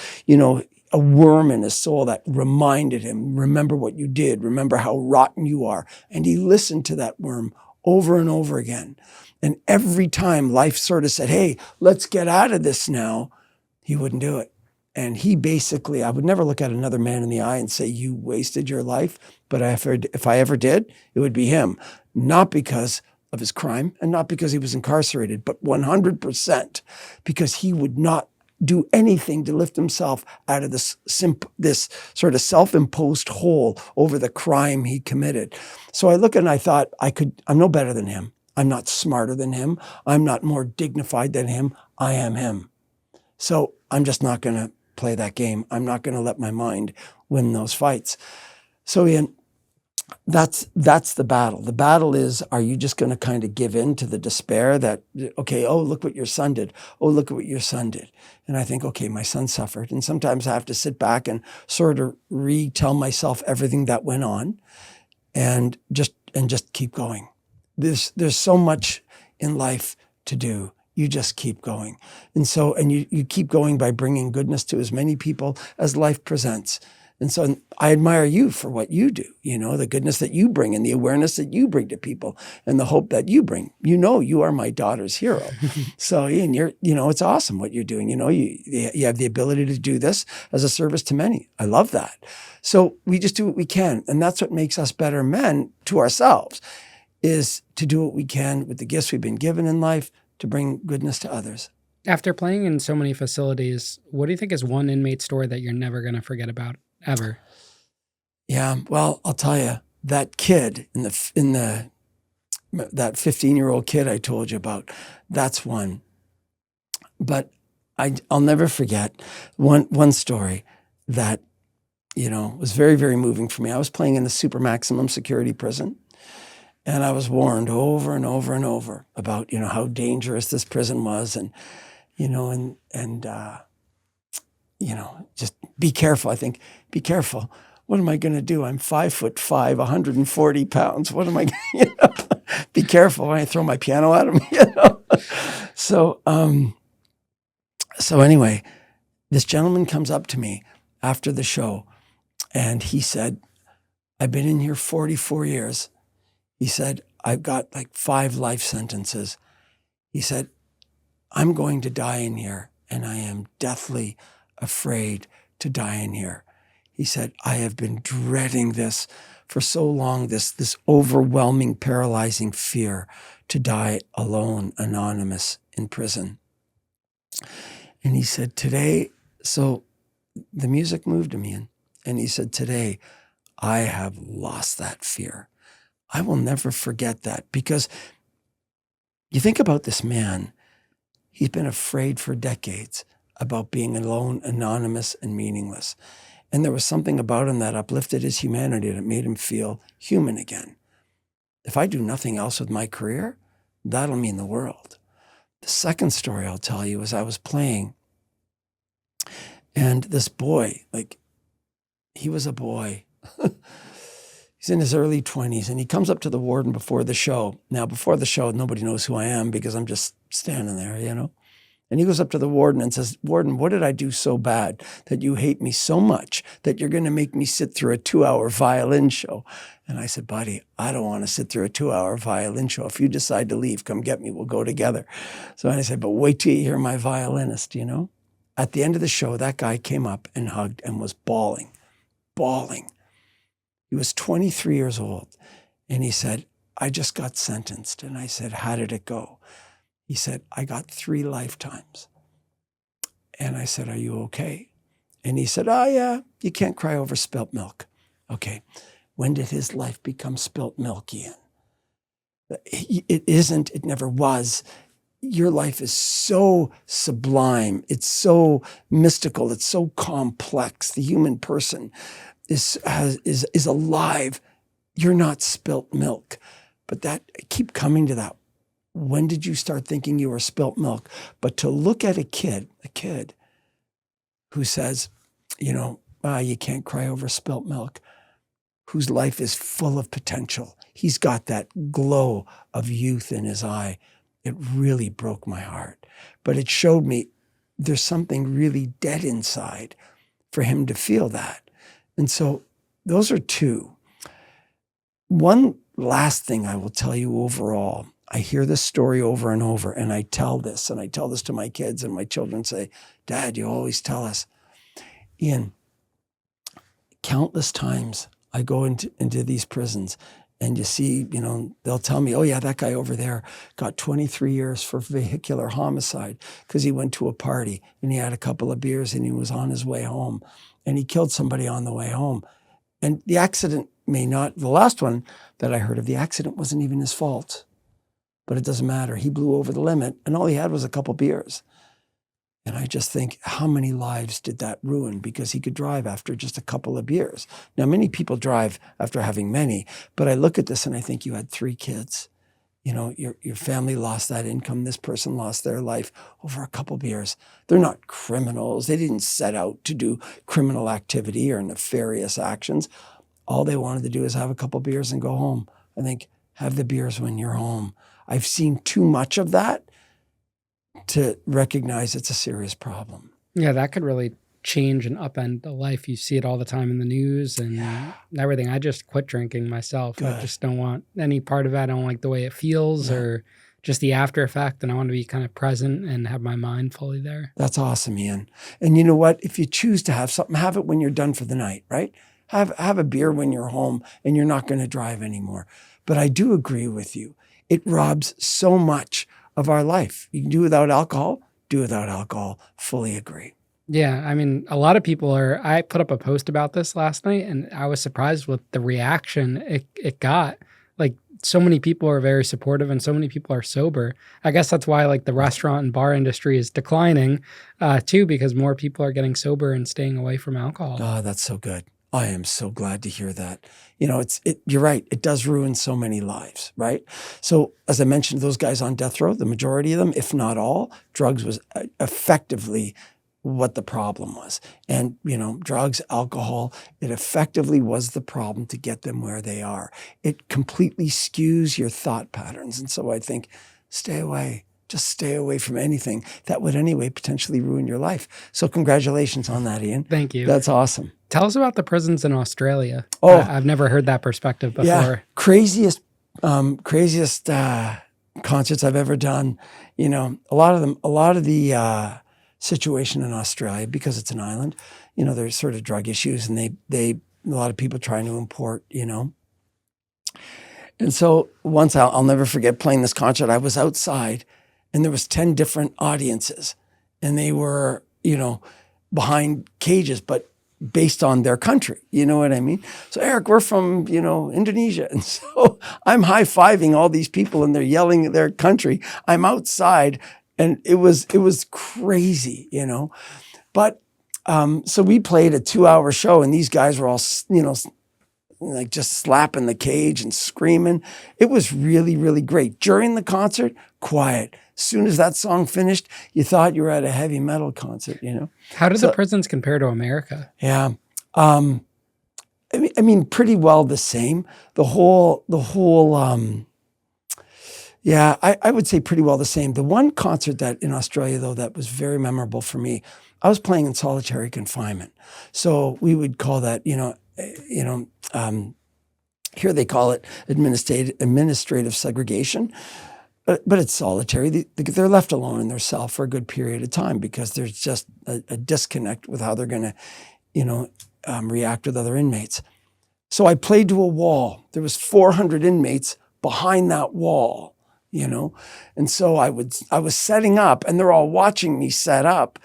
a worm in his soul that reminded him, remember what you did, remember how rotten you are. And he listened to that worm over and over again. And every time life sort of said, hey, let's get out of this now, he wouldn't do it. And he basically, I would never look at another man in the eye and say, you wasted your life. But if I ever did, it would be him. Not because of his crime and not because he was incarcerated, but 100% because he would not do anything to lift himself out of this sort of self-imposed hole over the crime he committed. So I look and I thought, I'm no better than him. I'm not smarter than him. I'm not more dignified than him. I am him. So I'm just not going to play that game. I'm not going to let my mind win those fights. So Ian, that's the battle. The battle is, are you just going to kind of give in to the despair that, okay, oh, look what your son did. Oh, look at what your son did. And I think, okay, my son suffered. And sometimes I have to sit back and sort of retell myself everything that went on and just keep going. There's so much in life to do. You just keep going. And you keep going by bringing goodness to as many people as life presents. And so I admire you for what you do, the goodness that you bring and the awareness that you bring to people and the hope that you bring. You are my daughter's hero. So Ian, it's awesome what you're doing. You have the ability to do this as a service to many. I love that. So we just do what we can. And that's what makes us better men to ourselves, is to do what we can with the gifts we've been given in life to bring goodness to others. After playing in so many facilities, what do you think is one inmate story that you're never going to forget about, ever? Yeah, well, I'll tell you, that kid that 15-year-old kid I told you about, that's one. But I'll never forget one story that, was very, very moving for me. I was playing in the super maximum security prison. And I was warned over and over and over about, how dangerous this prison was, and just be careful. I think, be careful. What am I going to do? I'm 5'5", 140 pounds. What am I going to, be careful when I throw my piano at him, So anyway, this gentleman comes up to me after the show and he said, I've been in here 44 years. He said, I've got like 5 life sentences. He said, I'm going to die in here, and I am deathly afraid to die in here. He said, I have been dreading this for so long, this overwhelming, paralyzing fear to die alone, anonymous in prison. And he said, today, so the music moved him, Ian. And he said, today, I have lost that fear. I will never forget that, because you think about this man, he's been afraid for decades about being alone, anonymous, and meaningless. And there was something about him that uplifted his humanity, that made him feel human again. If I do nothing else with my career, that'll mean the world. The second story I'll tell you is I was playing, and this boy, he was a boy. He's in his early 20s, and he comes up to the warden before the show. Now, before the show, nobody knows who I am because I'm just standing there, And And he goes up to the warden and says, "Warden, what did I do so bad that you hate me so much that you're going to make me sit through a 2-hour violin show?" And I said, "Buddy, I don't want to sit through a 2-hour violin show. If you decide to leave, come get me. We'll go together." So I said, "But wait till you hear my violinist, you know." At the end of the show, that guy came up and hugged and was bawling. He was 23 years old. And he said, "I just got sentenced." And I said, "How did it go?" He said, "I got 3 lifetimes. And I said, "Are you okay?" And he said, "Oh, yeah, you can't cry over spilt milk." Okay. When did his life become spilt milk, Ian? It isn't. It never was. Your life is so sublime. It's so mystical. It's so complex. The human person is alive. You're not spilt milk. But that, I keep coming to that. When did you start thinking you were spilt milk? But to look at a kid who says, you can't cry over spilt milk, whose life is full of potential. He's got that glow of youth in his eye. It really broke my heart. But it showed me there's something really dead inside for him to feel that. And so those are 2. One last thing I will tell you overall, I hear this story over and over, and I tell this to my kids, and my children say, "Dad, you always tell us." Ian, countless times I go into these prisons, and you see, they'll tell me, "Oh yeah, that guy over there got 23 years for vehicular homicide because he went to a party and he had a couple of beers and he was on his way home and he killed somebody on the way home." And the accident the last one that I heard of, the accident wasn't even his fault, but it doesn't matter. He blew over the limit and all he had was a couple beers. And I just think, how many lives did that ruin because he could drive after just a couple of beers? Now, many people drive after having many, but I look at this and I think you had 3 kids. Your family lost that income. This person lost their life over a couple beers. They're not criminals. They didn't set out to do criminal activity or nefarious actions. All they wanted to do is have a couple beers and go home. I think, have the beers when you're home. I've seen too much of that to recognize it's a serious problem. Yeah, that could really change and upend the life. You see it all the time in the news and everything. I just quit drinking myself. Good. I just don't want any part of it. I don't like the way it feels or just the after effect. And I want to be kind of present and have my mind fully there. That's awesome, Ian. And you know what? If you choose to have something, have it when you're done for the night, right? Have a beer when you're home and you're not going to drive anymore. But I do agree with you. It robs so much of our life. You can do without alcohol, fully agree. Yeah, I mean, a lot of people I put up a post about this last night and I was surprised with the reaction it got. Like, so many people are very supportive and so many people are sober. I guess that's why like the restaurant and bar industry is declining too, because more people are getting sober and staying away from alcohol. Oh, that's so good. I am so glad to hear that. You're right. It does ruin so many lives, right? So as I mentioned, those guys on death row, the majority of them, if not all, drugs was effectively what the problem was. And, drugs, alcohol, it effectively was the problem to get them where they are. It completely skews your thought patterns. And so I think, stay away. Just stay away from anything that would anyway potentially ruin your life. So congratulations on that, Ian. Thank you. That's awesome. Tell us about the prisons in Australia. Oh, I've never heard that perspective before. Yeah, craziest concerts I've ever done. A lot of the situation in Australia, because it's an island, there's sort of drug issues and they a lot of people trying to import, And so once I'll never forget playing this concert. I was outside and there was 10 different audiences and they were, behind cages, but based on their country. You know what I mean? So Eric, we're from, Indonesia. And so I'm high-fiving all these people and they're yelling at their country. I'm outside and it was crazy, But so we played a 2-hour show and these guys were all, like just slapping the cage and screaming. It was really, really great. During the concert, quiet. As soon as that song finished, you thought you were at a heavy metal concert, How do the prisons compare to America? Yeah. I mean, pretty well the same. The whole Yeah, I would say pretty well the same. The one concert that in Australia, though, that was very memorable for me, I was playing in solitary confinement. So we would call that, here they call it administrative segregation, but it's solitary. They're left alone in their cell for a good period of time because there's just a disconnect with how they're going to, react with other inmates. So I played to a wall. There was 400 inmates behind that wall, and so I was setting up, and they're all watching me set up,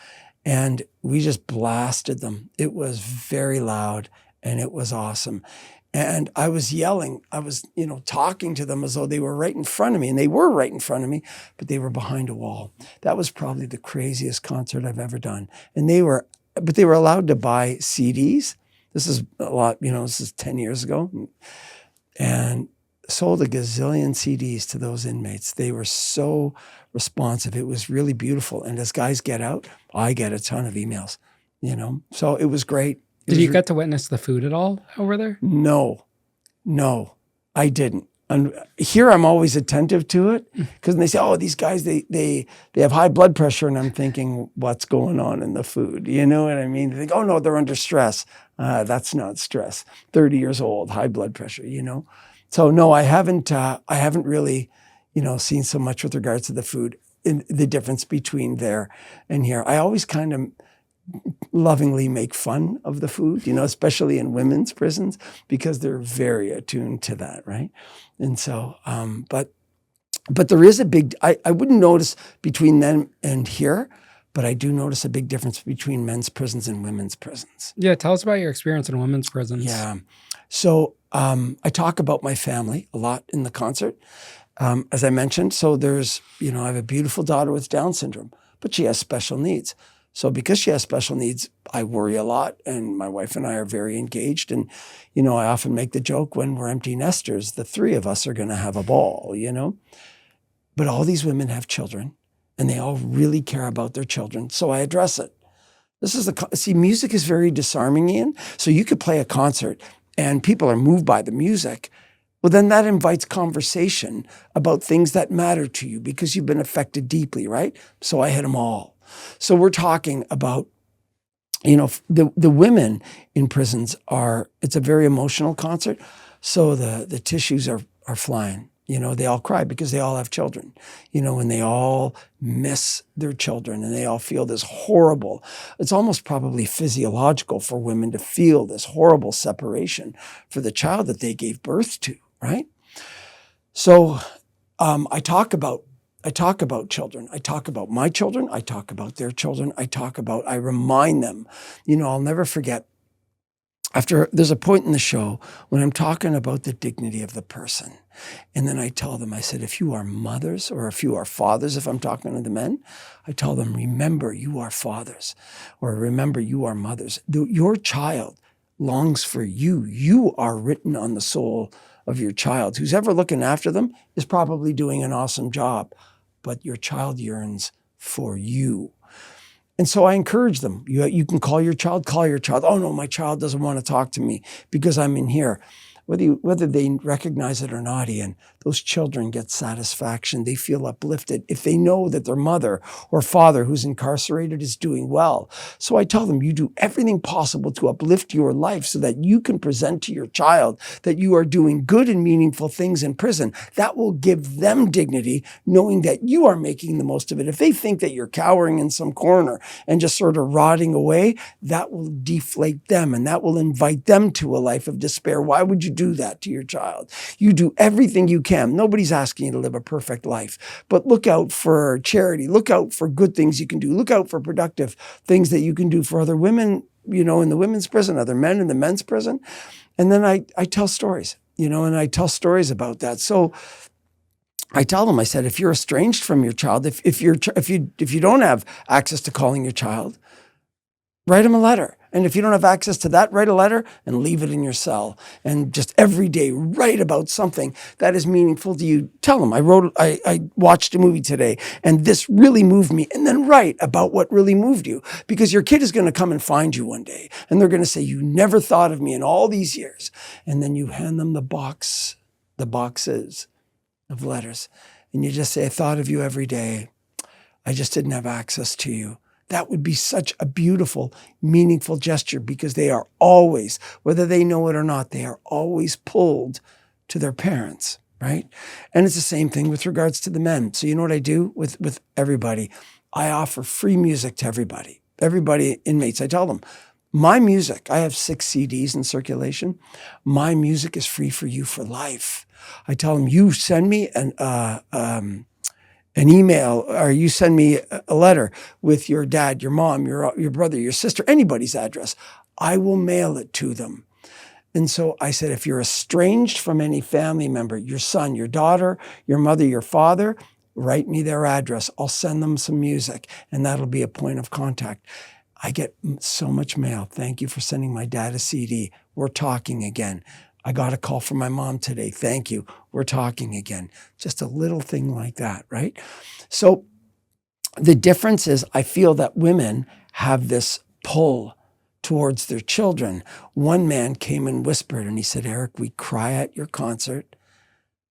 and we just blasted them. It was very loud, and it was awesome. And I was yelling. I was, talking to them as though they were right in front of me, and they were right in front of me, but they were behind a wall. That was probably the craziest concert I've ever done. And they were allowed to buy CDs. This is a lot, this is 10 years ago, and sold a gazillion CDs to those inmates. They were so responsive. It was really beautiful. And as guys get out, I get a ton of emails, so it was great. Did you get to witness the food at all over there? No, I didn't. And here I'm always attentive to it because they say, oh, these guys, they have high blood pressure. And I'm thinking, what's going on in the food? You know what I mean? They think, oh, no, they're under stress. That's not stress. 30 years old, high blood pressure, So no, I haven't really, seen so much with regards to the food, in the difference between there and here. I always kind of lovingly make fun of the food, especially in women's prisons, because they're very attuned to that, right? And so, but there is a big, I wouldn't notice between them and here, but I do notice a big difference between men's prisons and women's prisons. Yeah, tell us about your experience in women's prisons. Yeah. So I talk about my family a lot in the concert, as I mentioned. So there's, I have a beautiful daughter with Down syndrome, but she has special needs. So because she has special needs, I worry a lot, and my wife and I are very engaged. And, I often make the joke when we're empty nesters, the three of us are going to have a ball, But all these women have children, and they all really care about their children. So I address it. Music is very disarming, Ian. So you could play a concert, and people are moved by the music. Well, then that invites conversation about things that matter to you because you've been affected deeply, right? So I hit them all. So we're talking about, the women in prisons it's a very emotional concert. So the tissues are flying, they all cry because they all have children, and they all miss their children, and they all feel this horrible, it's almost probably physiological for women to feel this horrible separation for the child that they gave birth to, right? So I talk about children. I talk about my children. I talk about their children. I remind them, I'll never forget. There's a point in the show when I'm talking about the dignity of the person. And then I tell them, I said, if you are mothers or if you are fathers, if I'm talking to the men, I tell them, remember you are fathers, or remember you are mothers. Your child longs for you. You are written on the soul of your child. Who's ever looking after them is probably doing an awesome job, but your child yearns for you. And so I encourage them. You can call your child. Oh no, my child doesn't want to talk to me because I'm in here. Whether they recognize it or not, Ian, those children get satisfaction. They feel uplifted if they know that their mother or father who's incarcerated is doing well. So I tell them, you do everything possible to uplift your life so that you can present to your child that you are doing good and meaningful things in prison. That will give them dignity, knowing that you are making the most of it. If they think that you're cowering in some corner and just sort of rotting away, that will deflate them, and that will invite them to a life of despair. Why would you do that to your child? You do everything you can. Nobody's asking you to live a perfect life, but look out for charity. Look out for good things you can do. Look out for productive things that you can do for other women, in the women's prison, other men in the men's prison. And then I tell stories, and I tell stories about that. So I tell them, I said, if you're estranged from your child, if you don't have access to calling your child, write them a letter. And if you don't have access to that, write a letter and leave it in your cell. And just every day write about something that is meaningful to you. Tell them, I watched a movie today and this really moved me. And then write about what really moved you. Because your kid is going to come and find you one day. And they're going to say, you never thought of me in all these years. And then you hand them the boxes of letters. and you just say, I thought of you every day. I just didn't have access to you. That would be such a beautiful, meaningful gesture, because they are always, whether they know it or not, they are always pulled to their parents, right? And it's the same thing with regards to the men. So you know what I do with everybody? I offer free music to everybody. Everybody, inmates, I tell them, my music, I have 6 CDs in circulation. My music is free for you for life. I tell them, you send me an email, or you send me a letter with your dad, your mom, your brother, your sister, anybody's address. I will mail it to them. And so I said, if you're estranged from any family member, your son, your daughter, your mother, your father, write me their address. I'll send them some music, and that'll be a point of contact. I get so much mail. Thank you for sending my dad a CD. We're talking again. I got a call from my mom today. Thank you. We're talking again. Just a little thing like that, right? So the difference is, I feel that women have this pull towards their children. One man came and whispered, and he said, Eric, we cry at your concert,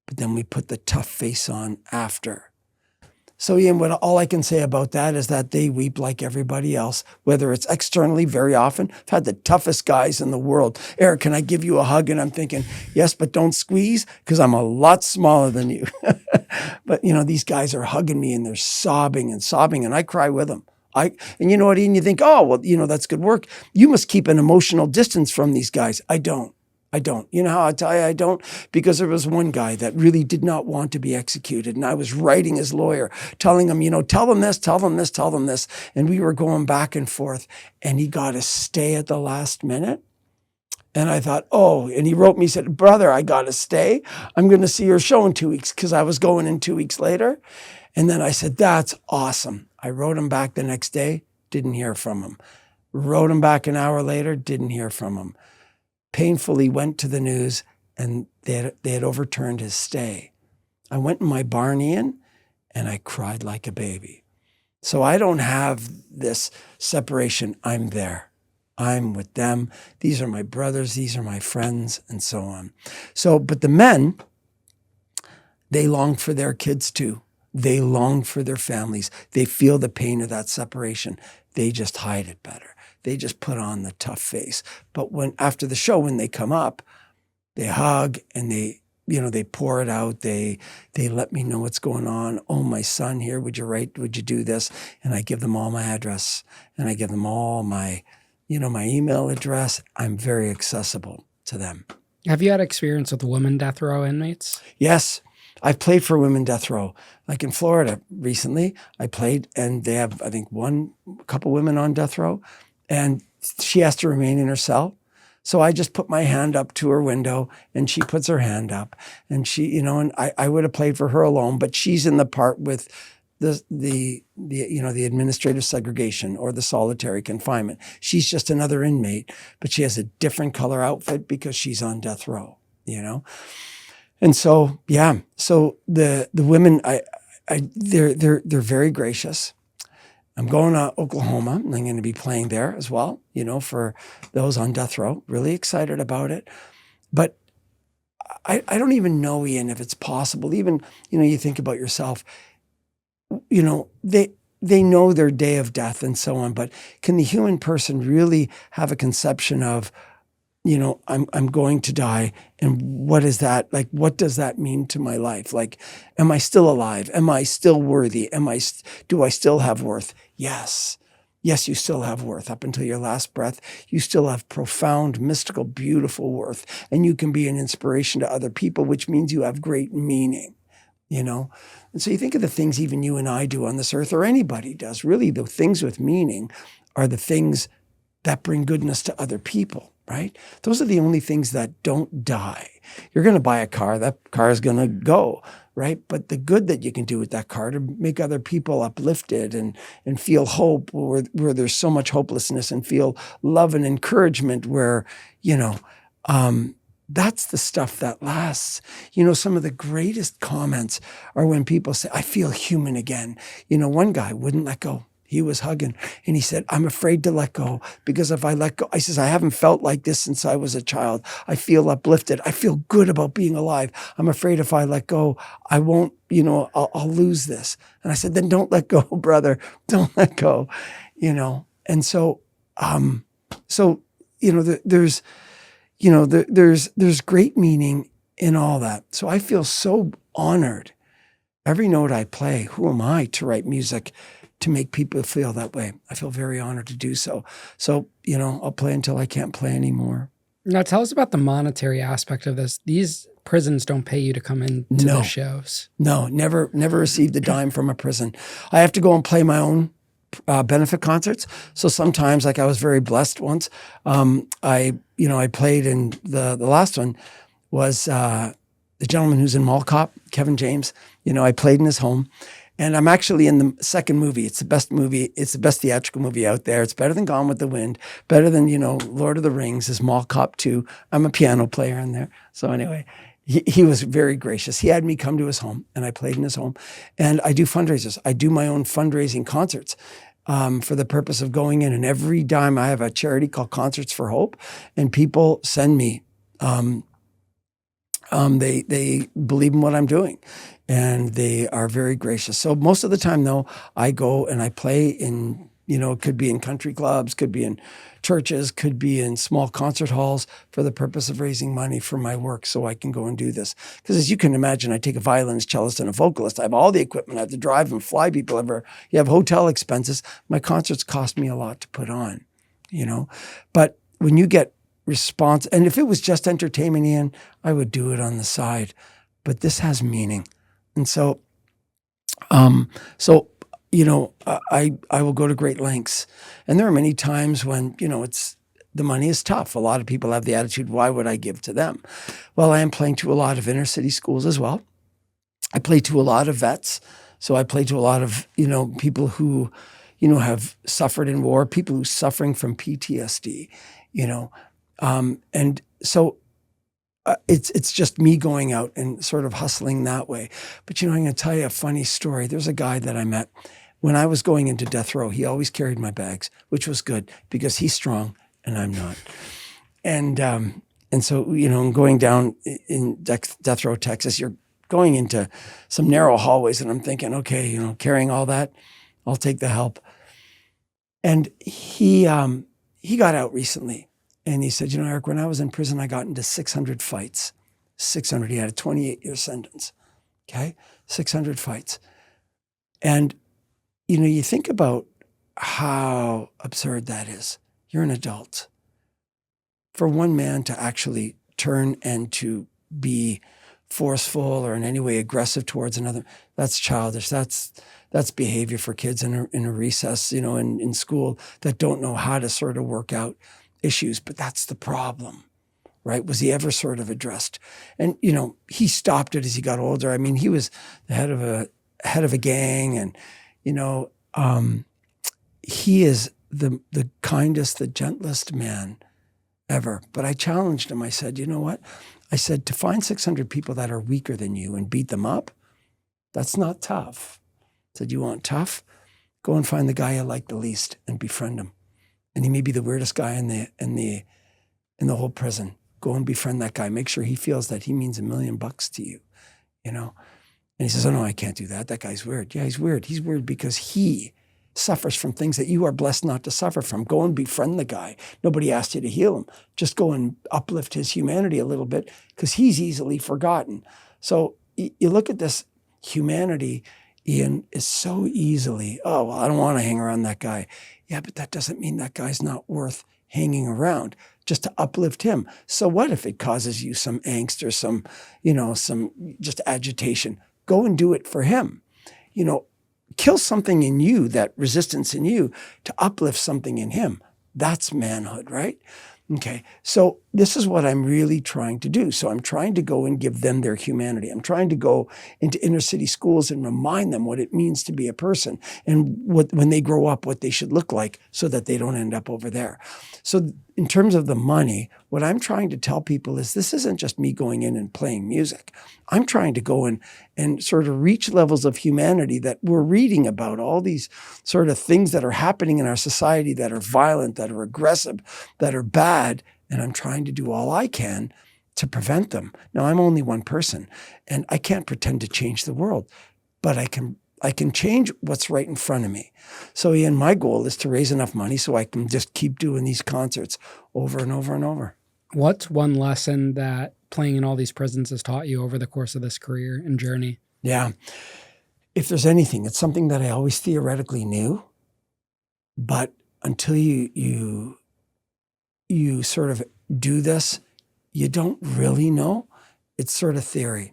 but then we put the tough face on after. So Ian, all I can say about that is that they weep like everybody else, whether it's externally. Very often, I've had the toughest guys in the world. Eric, can I give you a hug? And I'm thinking, yes, but don't squeeze, because I'm a lot smaller than you. But these guys are hugging me, and they're sobbing, and I cry with them. And you know what, Ian, you think, oh, well, that's good work. You must keep an emotional distance from these guys. I don't. You know how I tell you I don't? Because there was one guy that really did not want to be executed. And I was writing his lawyer, telling him, tell them this, tell them this, tell them this. And we were going back and forth. And he got a stay at the last minute. And I thought, and he wrote me, he said, brother, I got to stay. I'm going to see your show in 2 weeks, because I was going in 2 weeks later. And then I said, that's awesome. I wrote him back the next day, didn't hear from him. Wrote him back an hour later, didn't hear from him. Painfully went to the news, and they had overturned his stay. I went in my barn, Ian, and I cried like a baby. So I don't have this separation. I'm there. I'm with them. These are my brothers. These are my friends, and so on. So, but the men, they long for their kids too. They long for their families. They feel the pain of that separation. They just hide it better. They just put on the tough face. But after the show, when they come up, they hug, and they pour it out. They let me know what's going on. Oh, my son here, would you do this? And I give them all my address, and I give them all my email address. I'm very accessible to them. Have you had experience with women death row inmates? Yes. I've played for women death row. Like in Florida recently, I played, and they have, I think, a couple women on death row. And she has to remain in her cell. So I just put my hand up to her window, and she puts her hand up, and she, and I would have played for her alone, but she's in the part with the administrative segregation or the solitary confinement. She's just another inmate, but she has a different color outfit because she's on death row, And so, yeah, so the women, they're very gracious. I'm going to Oklahoma, and I'm going to be playing there as well, for those on death row. Really excited about it. But I don't even know, Ian, if it's possible. Even, you think about yourself, they know their day of death and so on, but can the human person really have a conception of, I'm going to die, and what is that? Like, what does that mean to my life? Like, am I still alive? Am I still worthy? Do I still have worth? Yes. Yes, you still have worth. Up until your last breath, you still have profound, mystical, beautiful worth. And you can be an inspiration to other people, which means you have great meaning, And so you think of the things even you and I do on this earth, or anybody does. Really, the things with meaning are the things that bring goodness to other people, right? Those are the only things that don't die. You're going to buy a car, that car is going to go, right? But the good that you can do with that car to make other people uplifted and feel hope where there's so much hopelessness, and feel love and encouragement where, that's the stuff that lasts. Some of the greatest comments are when people say, I feel human again. One guy wouldn't let go. He was hugging. And he said, I'm afraid to let go because if I let go, I says, I haven't felt like this since I was a child. I feel uplifted. I feel good about being alive. I'm afraid if I let go, I won't, I'll lose this. And I said, then don't let go, brother. Don't let go, And so, there's, there's great meaning in all that. So I feel so honored. Every note I play, who am I to write music to make people feel that way? I feel very honored to do so. So, I'll play until I can't play anymore. Now tell us about the monetary aspect of this. These prisons don't pay you to come into the shows. No, never received a dime from a prison. I have to go and play my own benefit concerts. So sometimes, like I was very blessed once. I played in the last one was the gentleman who's in Mall Cop, Kevin James. I played in his home. And I'm actually in the second movie. It's the best movie. It's the best theatrical movie out there. It's better than Gone with the Wind, better than, Lord of the Rings is Mall Cop 2. I'm a piano player in there. So anyway, he was very gracious. He had me come to his home and I played in his home. And I do fundraisers. I do my own fundraising concerts for the purpose of going in. And every dime I have a charity called Concerts for Hope. And people send me, they believe in what I'm doing. And they are very gracious. So most of the time, though, I go and I play in, it could be in country clubs, could be in churches, could be in small concert halls for the purpose of raising money for my work so I can go and do this. Because as you can imagine, I take a violinist, cellist, and a vocalist. I have all the equipment. I have to drive and fly people over. You have hotel expenses. My concerts cost me a lot to put on, But when you get response, and if it was just entertainment, Ian, I would do it on the side. But this has meaning. And so, I will go to great lengths. And there are many times when, the money is tough. A lot of people have the attitude, why would I give to them? Well, I am playing to a lot of inner city schools as well. I play to a lot of vets. So I play to a lot of, people who, have suffered in war, people who are suffering from PTSD, and so it's just me going out and sort of hustling that way. But, I'm going to tell you a funny story. There's a guy that I met when I was going into death row. He always carried my bags, which was good because he's strong and I'm not. And so, going down in death row, Texas, you're going into some narrow hallways and I'm thinking, okay, carrying all that, I'll take the help. And he got out recently. And he said, Eric, when I was in prison, I got into 600 fights. 600. He had a 28-year sentence. Okay? 600 fights. And, you think about how absurd that is. You're an adult. For one man to actually turn and to be forceful or in any way aggressive towards another, that's childish. That's behavior for kids in a recess, in school that don't know how to sort of work out issues, but that's the problem, right? Was he ever sort of addressed? And, he stopped it as he got older. I mean, he was the head of a gang and, he is the kindest, the gentlest man ever. But I challenged him. I said, you know what? I said, to find 600 people that are weaker than you and beat them up, that's not tough. I said, you want tough? Go and find the guy you like the least and befriend him. And he may be the weirdest guy in the whole prison. Go and befriend that guy. Make sure he feels that he means $1 million to you, And he says, oh no, I can't do that. That guy's weird. Yeah, he's weird. He's weird because he suffers from things that you are blessed not to suffer from. Go and befriend the guy. Nobody asked you to heal him. Just go and uplift his humanity a little bit because he's easily forgotten. So you look at this humanity, Ian, is so easily, oh, well, I don't want to hang around that guy. Yeah, but that doesn't mean that guy's not worth hanging around just to uplift him. So what if it causes you some angst or some just agitation? Go and do it for him. Kill something in you, that resistance in you to uplift something in him. That's manhood, right? Okay, so this is what I'm really trying to do. So I'm trying to go and give them their humanity. I'm trying to go into inner city schools and remind them what it means to be a person and what, when they grow up, what they should look like so that they don't end up over there. So in terms of the money, what I'm trying to tell people is this isn't just me going in and playing music. I'm trying to go in and sort of reach levels of humanity that we're reading about, all these sort of things that are happening in our society that are violent, that are aggressive, that are bad, and I'm trying to do all I can to prevent them. Now, I'm only one person, and I can't pretend to change the world, but I can change what's right in front of me. So, Ian, my goal is to raise enough money so I can just keep doing these concerts over and over and over. What's one lesson that playing in all these prisons has taught you over the course of this career and journey? Yeah. If there's anything, it's something that I always theoretically knew, but until you sort of do this, you don't really know. It's sort of theory.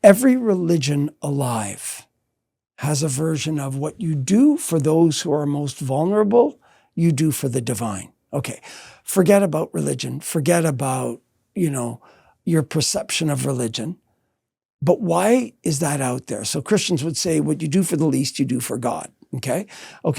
Every religion alive has a version of what you do for those who are most vulnerable, you do for the divine. Okay, forget about religion. Forget about, your perception of religion. But why is that out there? So Christians would say, what you do for the least, you do for God. Okay,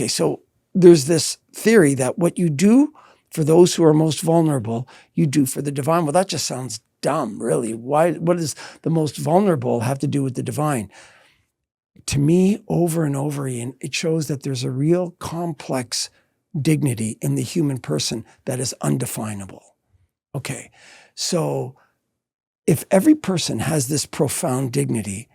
so there's this theory that what you do for those who are most vulnerable, you do for the divine. Well, that just sounds dumb, really. Why? What does the most vulnerable have to do with the divine? To me, over and over, Ian, it shows that there's a real complex dignity in the human person that is undefinable. Okay, so if every person has this profound dignity,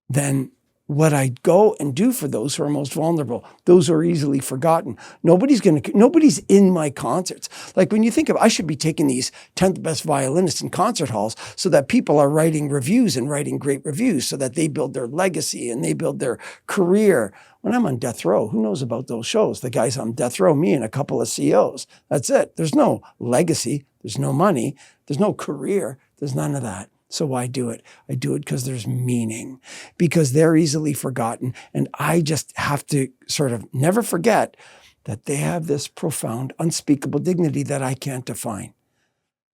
then what I go and do for those who are most vulnerable, those who are easily forgotten. Nobody's in my concerts. Like when you think of, I should be taking these 10th best violinists in concert halls so that people are writing reviews and writing great reviews so that they build their legacy and they build their career. When I'm on death row, who knows about those shows? The guys on death row, me and a couple of COs. That's it. There's no legacy. There's no money. There's no career. There's none of that. So why do it? I do it because there's meaning, because they're easily forgotten. And I just have to sort of never forget that they have this profound, unspeakable dignity that I can't define.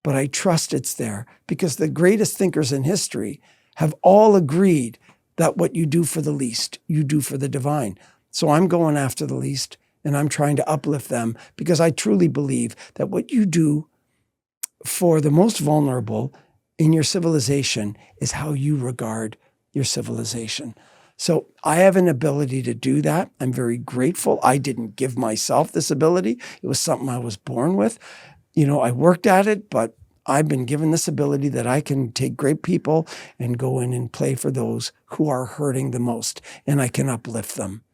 But I trust it's there because the greatest thinkers in history have all agreed that what you do for the least, you do for the divine. So I'm going after the least and I'm trying to uplift them because I truly believe that what you do for the most vulnerable in your civilization is how you regard your civilization. So I have an ability to do that. I'm very grateful. I didn't give myself this ability. It was something I was born with. I worked at it, but I've been given this ability that I can take great people and go in and play for those who are hurting the most, and I can uplift them.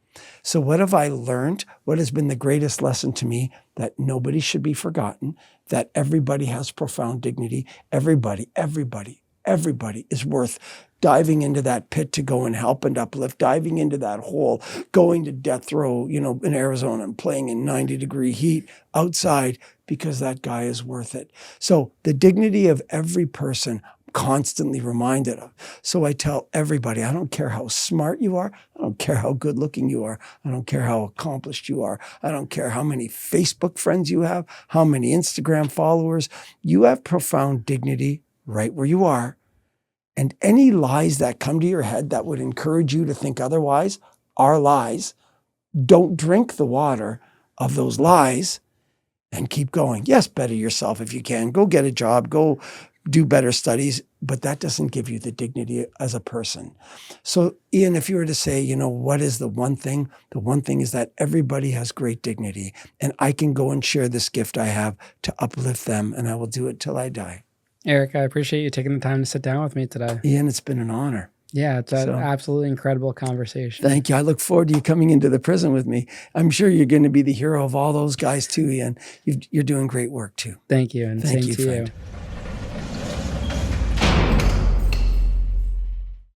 So what have I learned? What has been the greatest lesson to me? That nobody should be forgotten, that everybody has profound dignity. Everybody is worth diving into that pit to go and help and uplift, diving into that hole, going to death row, in Arizona and playing in 90-degree heat outside because that guy is worth it. So the dignity of every person, constantly reminded of. So I tell everybody, I don't care how smart you are. I don't care how good looking you are. I don't care how accomplished you are. I don't care how many Facebook friends you have, how many Instagram followers. You have profound dignity right where you are. And any lies that come to your head that would encourage you to think otherwise are lies. Don't drink the water of those lies and keep going. Yes, better yourself if you can. Go get a job. Go do better studies, but that doesn't give you the dignity as a person. So, Ian, if you were to say, what is the one thing? The one thing is that everybody has great dignity, and I can go and share this gift I have to uplift them, and I will do it till I die. Eric, I appreciate you taking the time to sit down with me today. Ian, it's been an honor. Yeah, it's an absolutely incredible conversation. Thank you. I look forward to you coming into the prison with me. I'm sure you're going to be the hero of all those guys too, Ian. You're doing great work too. Thank you, and Thank same you, to friend. you.